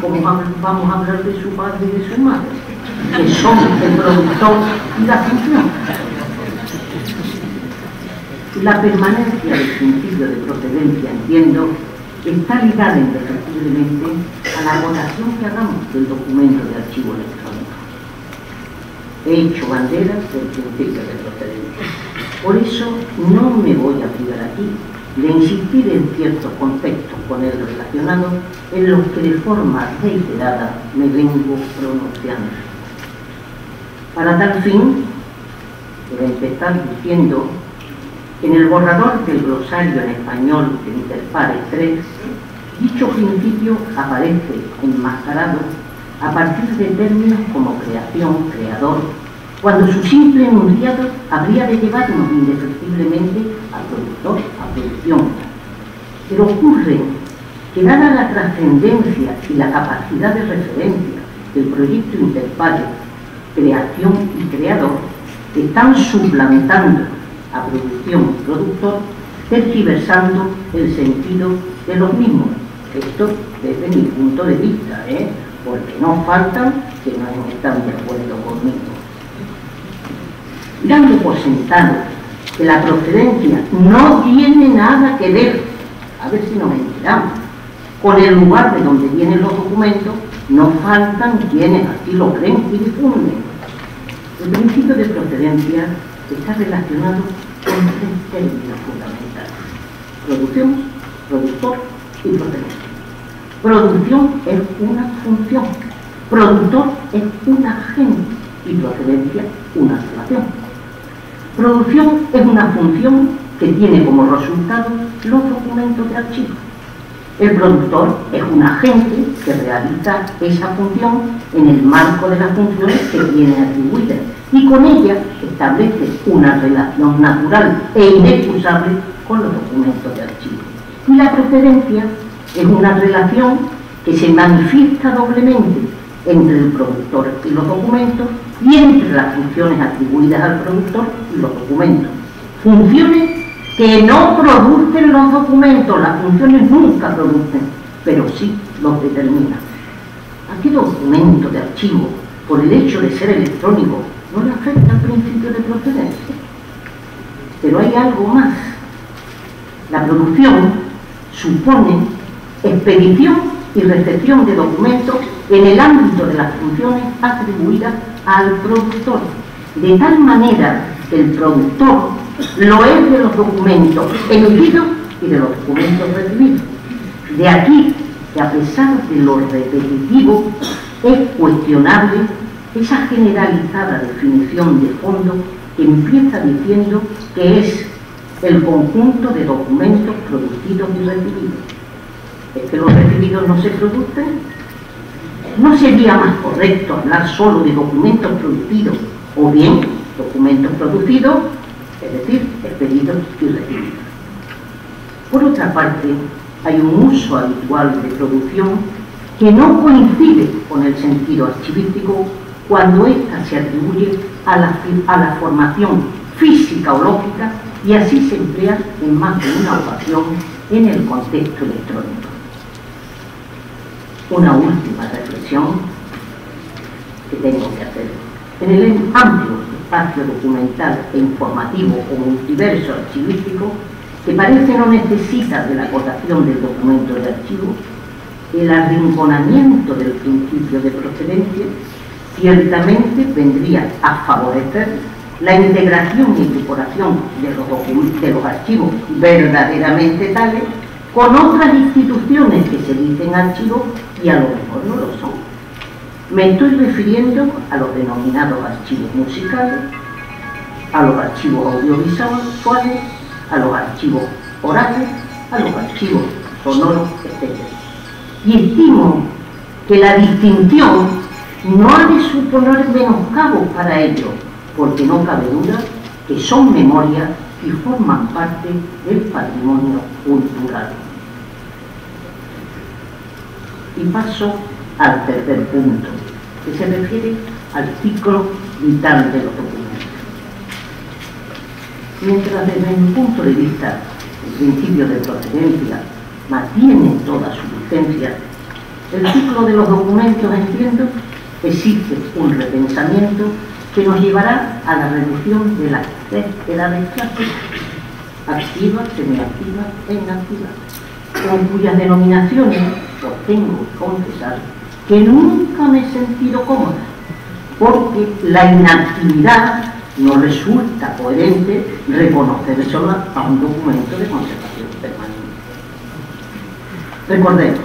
¿cómo vamos a hablar de su padre y de su madre, que son el productor y la función? La permanencia del principio de procedencia, entiendo, está ligada indefectiblemente a la votación que hagamos del documento de archivo electrónico. He hecho banderas del principio de procedencia. Por eso no me voy a privar aquí de insistir en ciertos conceptos con él relacionados en los que de forma reiterada me vengo pronunciando. Para tal fin, voy a empezar diciendo que en el borrador del glosario en español de Interpares 3, dicho principio aparece enmascarado a partir de términos como creación, creador, cuando su simple enunciado habría de llevarnos indefectiblemente al productor, a producción. Pero ocurre que dada la trascendencia y la capacidad de referencia del proyecto Interpares, creación y creador, están suplantando a producción y productor, tergiversando el sentido de los mismos. Esto desde mi punto de vista, porque no faltan que no están de acuerdo conmigo. Dando por sentado que la procedencia no tiene nada que ver, a ver si nos enteramos, con el lugar de donde vienen los documentos, no faltan quienes así lo creen y difunden. El principio de procedencia está relacionado con tres términos fundamentales: producción, productor y procedencia. Producción es una función, productor es un agente y procedencia una relación. Producción es una función que tiene como resultado los documentos de archivo. El productor es un agente que realiza esa función en el marco de las funciones que tiene atribuidas y con ella establece una relación natural e inexcusable con los documentos de archivo. Y la procedencia es una relación que se manifiesta doblemente entre el productor y los documentos y entre las funciones atribuidas al productor y los documentos. Funciones que no producen los documentos, las funciones nunca producen, pero sí los determinan. ¿A qué documento de archivo, por el hecho de ser electrónico, no le afecta el principio de procedencia? Pero hay algo más. La producción supone expedición y recepción de documentos en el ámbito de las funciones atribuidas al productor, de tal manera que el productor lo es de los documentos emitidos y de los documentos recibidos. De aquí que, a pesar de lo repetitivo, es cuestionable esa generalizada definición de fondo que empieza diciendo que es el conjunto de documentos producidos y recibidos. ¿Es que los recibidos no se producen? ¿No sería más correcto hablar solo de documentos producidos o bien documentos producidos, es decir, expedidos y recibidos? Por otra parte, hay un uso habitual de producción que no coincide con el sentido archivístico cuando ésta se atribuye a la formación física o lógica y así se emplea en más de una ocasión en el contexto electrónico. Una última reflexión que tengo que hacer. En el amplio espacio documental e informativo o multiverso archivístico, que parece no necesita de la acotación del documento de archivo, el arrinconamiento del principio de procedencia ciertamente vendría a favorecer la integración y incorporación de los archivos verdaderamente tales con otras instituciones que se dicen archivos y a lo mejor no lo son. Me estoy refiriendo a los denominados archivos musicales, a los archivos audiovisuales, a los archivos orales, a los archivos sonoros, etc. Y estimo que la distinción no ha de suponer menoscabo para ellos, porque no cabe duda que son memoria y forman parte del patrimonio cultural. Y paso al tercer punto, que se refiere al ciclo vital de los documentos. Mientras desde mi punto de vista el principio de procedencia mantiene toda su vigencia, el ciclo de los documentos, entiendo, existe un repensamiento que nos llevará a la reducción de las tres edades clásicas, activa, semiactiva e inactiva, con cuyas denominaciones os tengo que confesar que nunca me he sentido cómoda, porque la inactividad no resulta coherente reconocérsela a un documento de conservación permanente. Recordemos,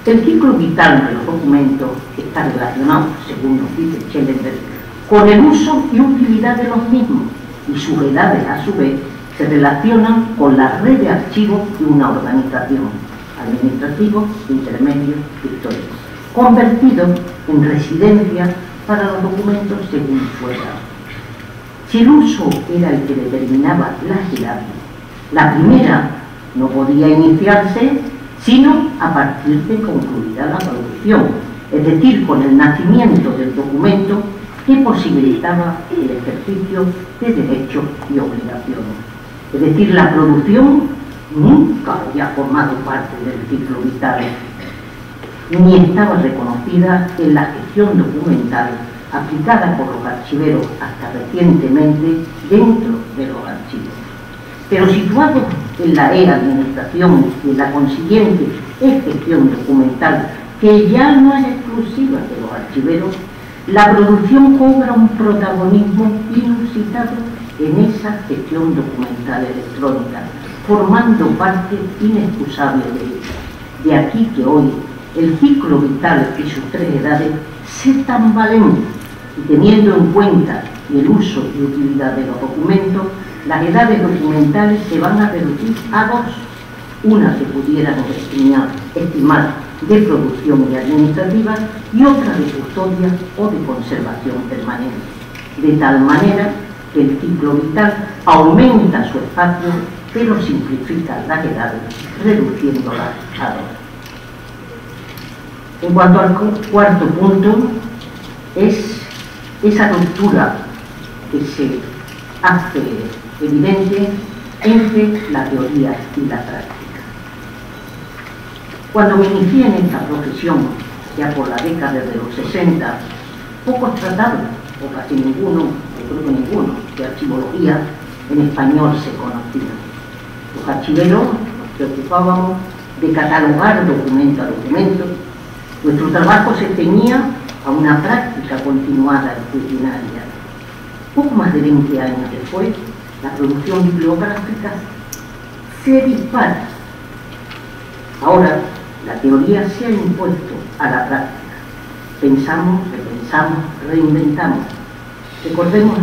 el ciclo vital de los documentos está relacionado, según nos dice Schellenberg, con el uso y utilidad de los mismos, y sus edades, a su vez, se relacionan con la red de archivos de una organización, administrativo, intermedio, histórico, convertido en residencia para los documentos según su edad. Si el uso era el que determinaba las edades, la primera no podía iniciarse sino a partir de concluida la producción, es decir, con el nacimiento del documento que posibilitaba el ejercicio de derechos y obligaciones. Es decir, la producción nunca había formado parte del ciclo vital, ni estaba reconocida en la gestión documental aplicada por los archiveros hasta recientemente dentro de los archivos. Pero situado en la administración y en la consiguiente gestión documental, que ya no es exclusiva de los archiveros, la producción cobra un protagonismo inusitado en esa gestión documental electrónica, formando parte inexcusable de ella. De aquí que hoy el ciclo vital y sus tres edades se tambaleen y teniendo en cuenta el uso y utilidad de los documentos, las edades documentales se van a reducir a dos, una que pudiéramos estimar de producción y administrativa y otra de custodia o de conservación permanente, de tal manera que el ciclo vital aumenta su espacio pero simplifica las edades, reduciéndolas a dos. En cuanto al cuarto punto, es esa ruptura que se hace evidente entre la teoría y la práctica. Cuando me inicié en esta profesión, ya por la década de los 60, pocos tratados, o casi ninguno, yo creo que ninguno, de archivología en español se conocía. Los archiveros nos preocupábamos de catalogar documento a documento. Nuestro trabajo se ceñía a una práctica continuada y rutinaria. Poco más de 20 años después, la producción bibliográfica se dispara. Ahora, la teoría se ha impuesto a la práctica. Pensamos, repensamos, reinventamos. Recordemos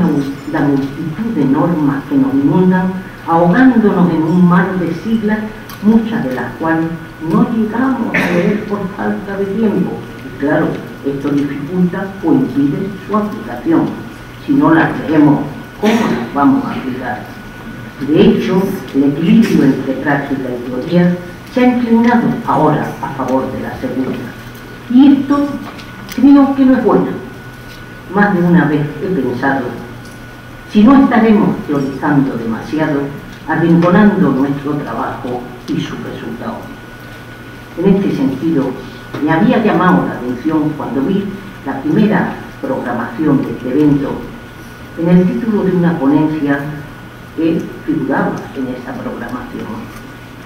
la multitud de normas que nos inundan, ahogándonos en un mar de siglas, muchas de las cuales no llegamos a leer por falta de tiempo. Y claro, esto dificulta o impide su aplicación. Si no las leemos, ¿cómo las vamos a aplicar? De hecho, el equilibrio entre práctica y teoría se ha inclinado ahora a favor de la segunda. Y esto creo que no es bueno. Más de una vez he pensado, si no estaremos teorizando demasiado, arrinconando nuestro trabajo y su resultado. En este sentido, me había llamado la atención cuando vi la primera programación de este evento en el título de una ponencia que figuraba en esa programación.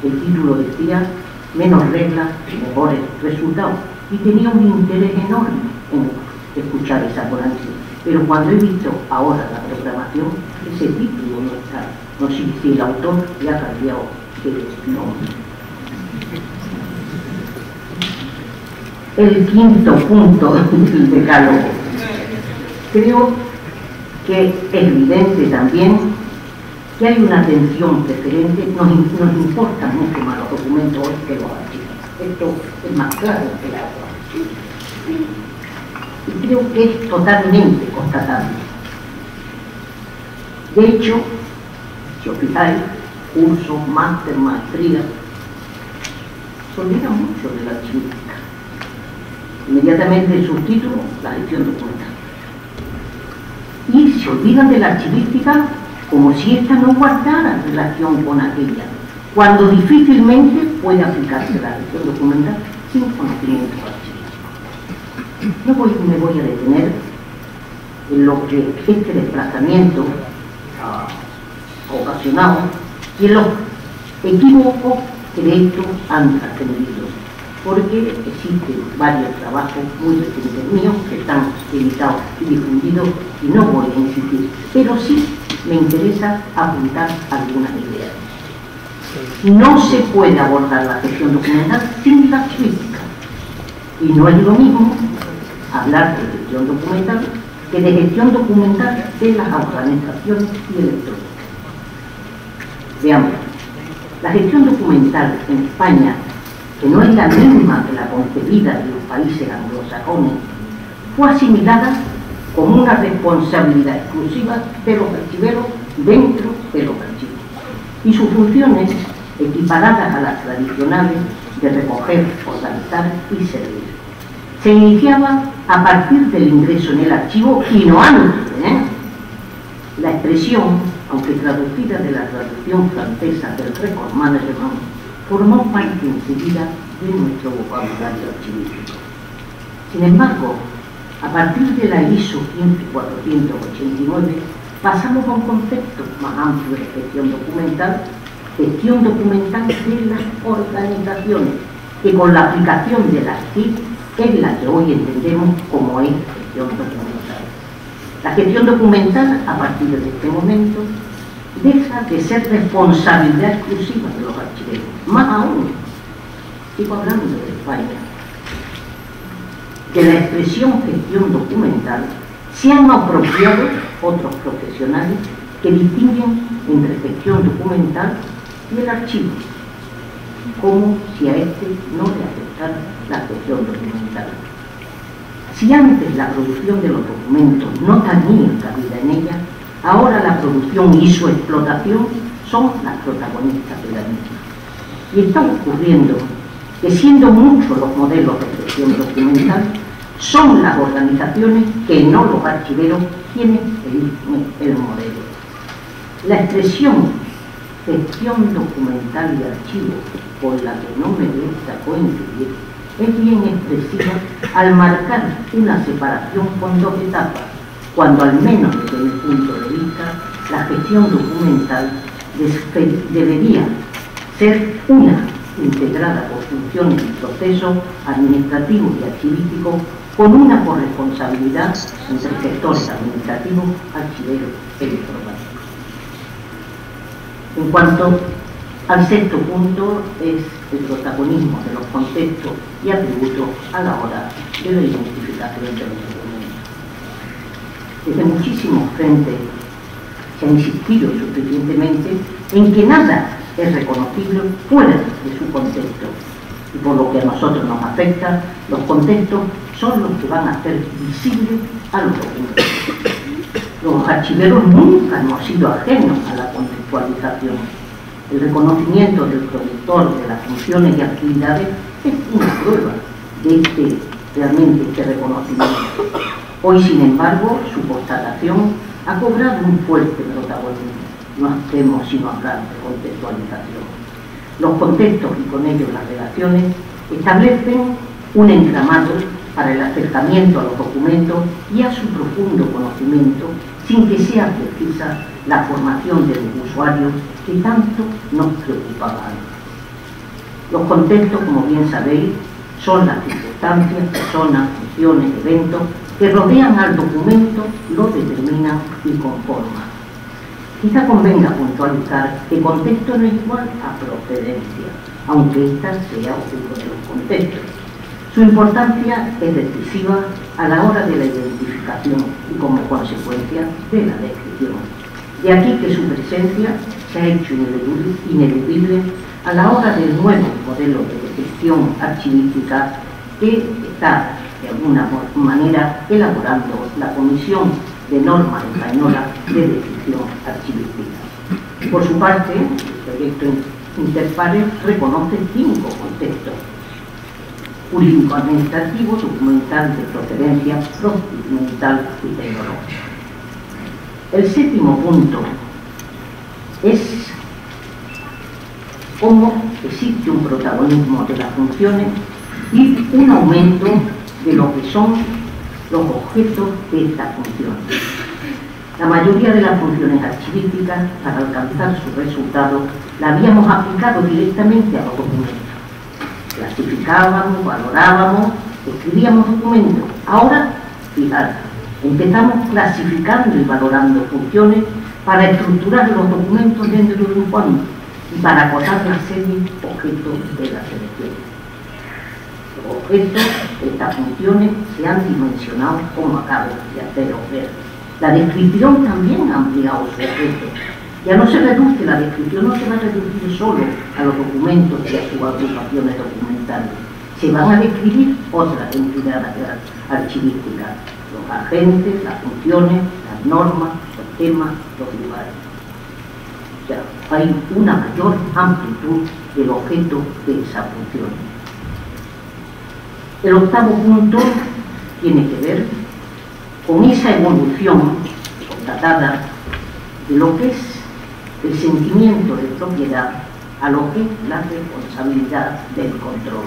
El título decía menos reglas, mejores resultados, y tenía un interés enorme en escuchar esa ponencia. Pero cuando he visto ahora la programación, ese título no está. No sé si el autor ya ha cambiado de nombre. El quinto punto del decálogo. Creo que es evidente también que hay una atención preferente, nos importan mucho más los documentos hoy que los archivos. Esto es más claro que el agua. Y creo que es totalmente constatable. De hecho, si os fijáis, cursos, máster, maestría, se olvida mucho de la archivística. Inmediatamente el subtítulo, la gestión documental. Y se olvidan de la archivística como si ésta no guardara relación con aquella, cuando difícilmente puede aplicarse la gestión documental sin conocimiento archivístico. No me voy a detener en lo que este desplazamiento ha ocasionado y en los equívocos que de esto han trascendido, porque existen varios trabajos muy recientes míos que están editados y difundidos y no voy a insistir, pero sí me interesa apuntar algunas ideas. No se puede abordar la gestión documental sin la archivística, y no es lo mismo hablar de gestión documental que de gestión documental de las organizaciones y electrónicas. Veamos, la gestión documental en España, que no es la misma que la concebida en los países anglosajones, fue asimilada como una responsabilidad exclusiva de los archiveros dentro de los archivos, y sus funciones equiparadas a las tradicionales de recoger, organizar y servir. Se iniciaba a partir del ingreso en el archivo y no antes. La expresión, aunque traducida de la traducción francesa del Record Management, formó parte enseguida de nuestro vocabulario archivístico. Sin embargo, a partir de la ISO 15489 pasamos a un concepto más amplio de gestión documental de las organizaciones, que con la aplicación de las TIC es la que hoy entendemos como es gestión documental. La gestión documental, a partir de este momento, deja de ser responsabilidad exclusiva de los archiveros. Más aún, sigo hablando de España, que la expresión gestión documental se han apropiado otros profesionales que distinguen entre gestión documental y el archivo, como si a este no le afectara la gestión documental. Si antes la producción de los documentos no tenía cabida en ella, ahora la producción y su explotación son las protagonistas de la misma. Y está ocurriendo que, siendo muchos los modelos de gestión documental, son las organizaciones que no los archiveros quienes eligen el modelo. La expresión gestión documental y archivo, por la que no me gusta coincidir, es bien expresiva al marcar una separación con dos etapas, cuando, al menos desde mi punto de vista, la gestión documental debería ser una integrada por funciones y procesos administrativos y archivísticos, con una corresponsabilidad entre sectores administrativos, archiveros e informáticos. En cuanto al sexto punto, es el protagonismo de los contextos y atributos a la hora de la identificación de los documentos. Desde muchísimos frentes se ha insistido suficientemente en que nada es reconocible fuera de su contexto, y por lo que a nosotros nos afecta, los contextos son los que van a hacer visibles a los documentos. Los archiveros nunca hemos sido ajenos a la contextualización. El reconocimiento del productor de las funciones y actividades es una prueba de realmente este reconocimiento. Hoy, sin embargo, su constatación ha cobrado un fuerte protagonismo. No hacemos sino hablar de contextualización. Los contextos y con ellos las relaciones establecen un entramado para el acercamiento a los documentos y a su profundo conocimiento, sin que sea precisa la formación de los usuarios que tanto nos preocupaban. Los contextos, como bien sabéis, son las circunstancias, personas, funciones, eventos que rodean al documento, lo determinan y conforman. Quizá convenga puntualizar que contexto no es igual a procedencia, aunque ésta sea uno de los contextos. Su importancia es decisiva a la hora de la identificación y como consecuencia de la descripción. De aquí que su presencia se ha hecho ineludible a la hora del nuevo modelo de gestión archivística que está de alguna manera elaborando la Comisión de Normas Española de Descripción Archivística. Por su parte, el proyecto Interpares reconoce 5 contextos: jurídico, administrativo, documental, de procedencia, procedimental y tecnológico. El séptimo punto es cómo existe un protagonismo de las funciones y un aumento de lo que son los objetos de estas funciones. La mayoría de las funciones archivísticas, para alcanzar su resultado, la habíamos aplicado directamente a los documentos. Clasificábamos, valorábamos, escribíamos documentos. Ahora, fijaros, empezamos clasificando y valorando funciones para estructurar los documentos dentro de un fondo y para acotar la serie objetos de la selección. Los objetos de estas funciones se han dimensionado como acabo de haceros ver. La descripción también ha ampliado su objeto. Ya no se reduce, la descripción no se va a reducir solo a los documentos y a sus agrupaciones documentales. Se van a describir otras entidades archivísticas, los agentes, las funciones, las normas, los temas, los lugares. O sea, hay una mayor amplitud del objeto de esa función. El octavo punto tiene que ver con esa evolución constatada de lo que es el sentimiento de propiedad a lo que es la responsabilidad del control.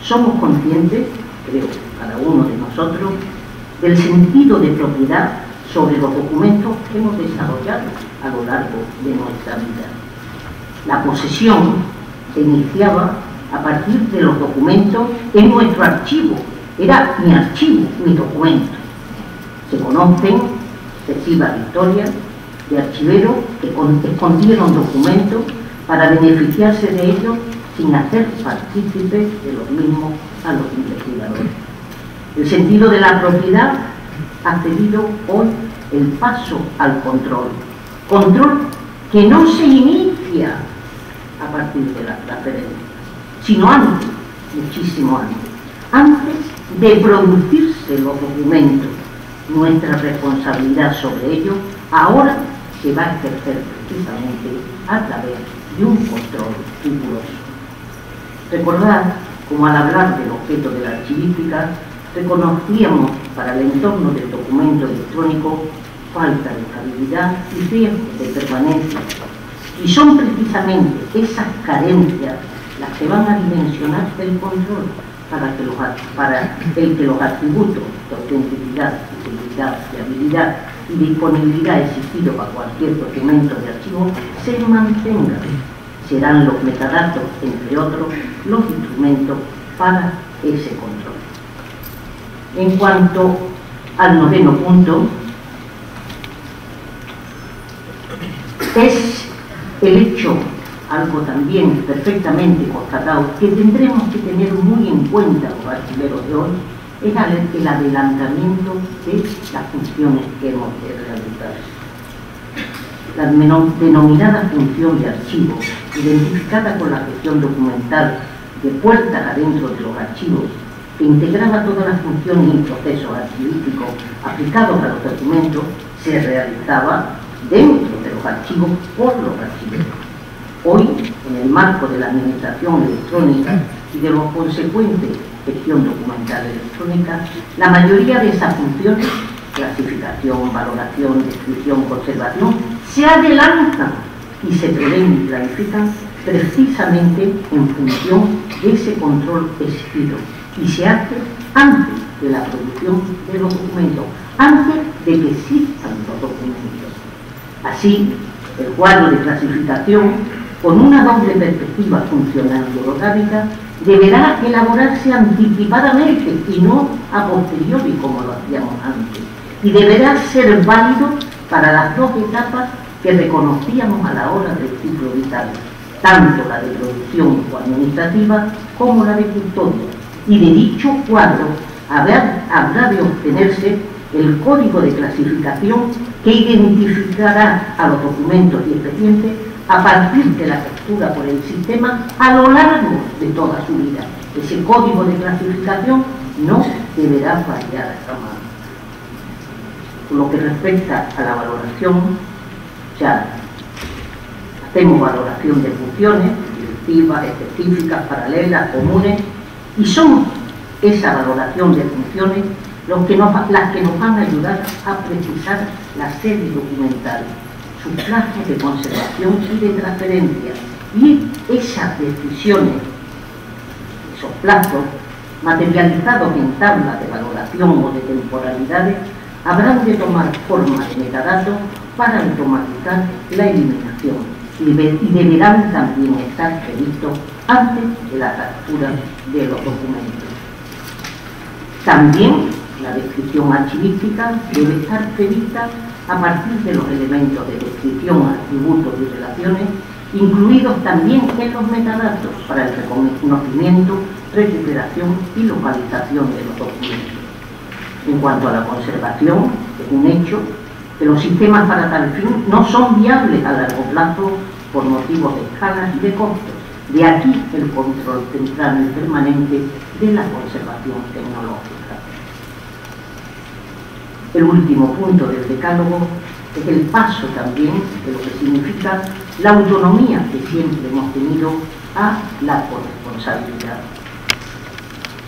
Somos conscientes, creo, cada uno de nosotros, del sentido de propiedad sobre los documentos que hemos desarrollado a lo largo de nuestra vida. La posesión se iniciaba a partir de los documentos en nuestro archivo. Era mi archivo, mi documento. Se conocen sucesivas historias de archiveros que escondieron documentos para beneficiarse de ellos sin hacer partícipes de los mismos a los investigadores. El sentido de la propiedad ha cedido hoy el paso al control. Control que no se inicia a partir de la transferencia, sino antes, muchísimo antes de producirse los documentos. Nuestra responsabilidad sobre ello ahora se va a ejercer precisamente a través de un control riguroso. Recordad, como al hablar del objeto de la archivística, reconocíamos para el entorno del documento electrónico falta de estabilidad y riesgo de permanencia. Y son precisamente esas carencias las que van a dimensionar el control para el que los atributos de autenticidad, seguridad, fiabilidad y disponibilidad exigidos para cualquier documento de archivo se mantengan. Serán los metadatos, entre otros, los instrumentos para ese control. En cuanto al noveno punto, es el hecho, algo también perfectamente constatado, que tendremos que tener muy en cuenta los archiveros de hoy, es el adelantamiento de las funciones que hemos de realizar. La denominada función de archivo, identificada con la gestión documental de puertas adentro de los archivos, que integraba todas las funciones y procesos archivísticos aplicados a los documentos, se realizaba dentro de los archivos por los archiveros. Hoy, en el marco de la administración electrónica y de los consecuentes gestión documental electrónica, la mayoría de esas funciones, clasificación, valoración, descripción, conservación, se adelantan y se prevén y planifican precisamente en función de ese control exigido y se hace antes de la producción de los documentos, antes de que existan los documentos. Así, el cuadro de clasificación, con una doble perspectiva funcional y orgánica, deberá elaborarse anticipadamente y no a posteriori como lo hacíamos antes, y deberá ser válido para las dos etapas que reconocíamos a la hora del ciclo vital, tanto la de producción o administrativa como la de custodia, y de dicho cuadro habrá de obtenerse el código de clasificación que identificará a los documentos y expedientes a partir de la captura por el sistema a lo largo de toda su vida. Ese código de clasificación no deberá variar jamás. Por lo que respecta a la valoración, ya hacemos valoración de funciones, directivas, específicas, paralelas, comunes, y son esa valoración de funciones las que nos van a ayudar a precisar la serie documental, sus plazos de conservación y de transferencia, y esas decisiones, esos plazos, materializados en tablas de valoración o de temporalidades, habrán de tomar forma de metadatos para automatizar la eliminación y deberán también estar previstos antes de la captura de los documentos. También la descripción archivística debe estar prevista a partir de los elementos de descripción, atributos y relaciones, incluidos también en los metadatos para el reconocimiento, recuperación y localización de los documentos. En cuanto a la conservación, es un hecho que los sistemas para tal fin no son viables a largo plazo por motivos de escala y de costos. De aquí el control central y permanente de la conservación tecnológica. El último punto del decálogo es el paso también de lo que significa la autonomía que siempre hemos tenido a la corresponsabilidad.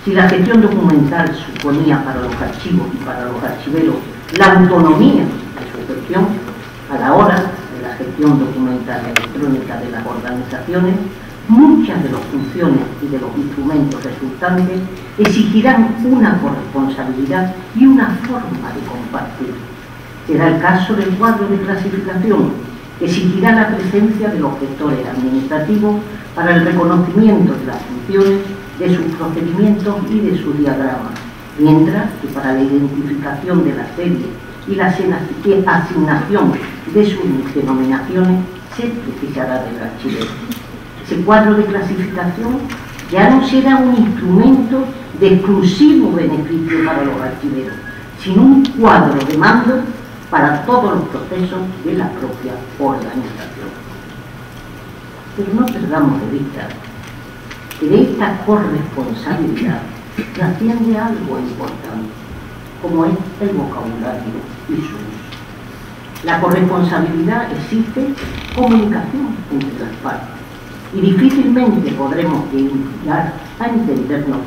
Si la gestión documental suponía para los archivos y para los archiveros la autonomía de su gestión, a la hora de la gestión documental electrónica de las organizaciones, muchas de las funciones y de los instrumentos resultantes exigirán una corresponsabilidad y una forma de compartir. Será el caso del cuadro de clasificación, que exigirá la presencia de los gestores administrativos para el reconocimiento de las funciones, de sus procedimientos y de su diagrama, mientras que para la identificación de las series y la asignación de sus denominaciones se precisará del archivero. Ese cuadro de clasificación ya no será un instrumento de exclusivo beneficio para los archiveros, sin un cuadro de mando para todos los procesos de la propia organización. Pero no perdamos de vista que de esta corresponsabilidad trasciende algo importante, como es el vocabulario y su uso. La corresponsabilidad existe comunicación entre las partes y difícilmente podremos llegar a entendernos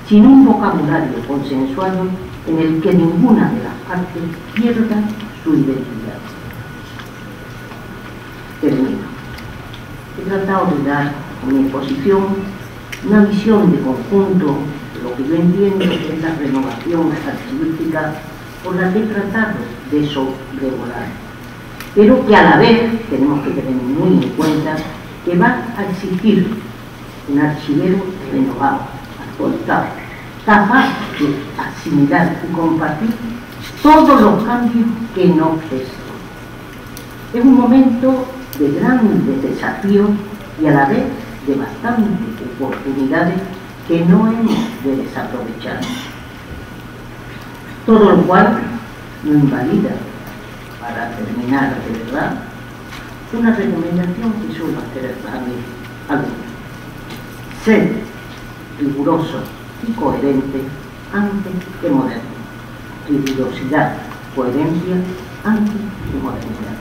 sin un vocabulario consensuado en el que ninguna de las partes pierda su identidad. Termino. He tratado de dar con mi exposición una visión de conjunto de lo que yo entiendo que es la renovación archivística por la que he tratado de sobrevolar, pero que a la vez tenemos que tener muy en cuenta que va a existir un archivero renovado, actualizado, capaz de asimilar y compartir todos los cambios que nos cesan. Es un momento de grandes desafíos y a la vez de bastantes oportunidades que no hemos de desaprovechar. Todo lo cual no invalida, para terminar de verdad, una recomendación que suelo hacer a mis alumnos: ser riguroso y coherente antes que moderno. Rigurosidad, coherencia antes que modernidad.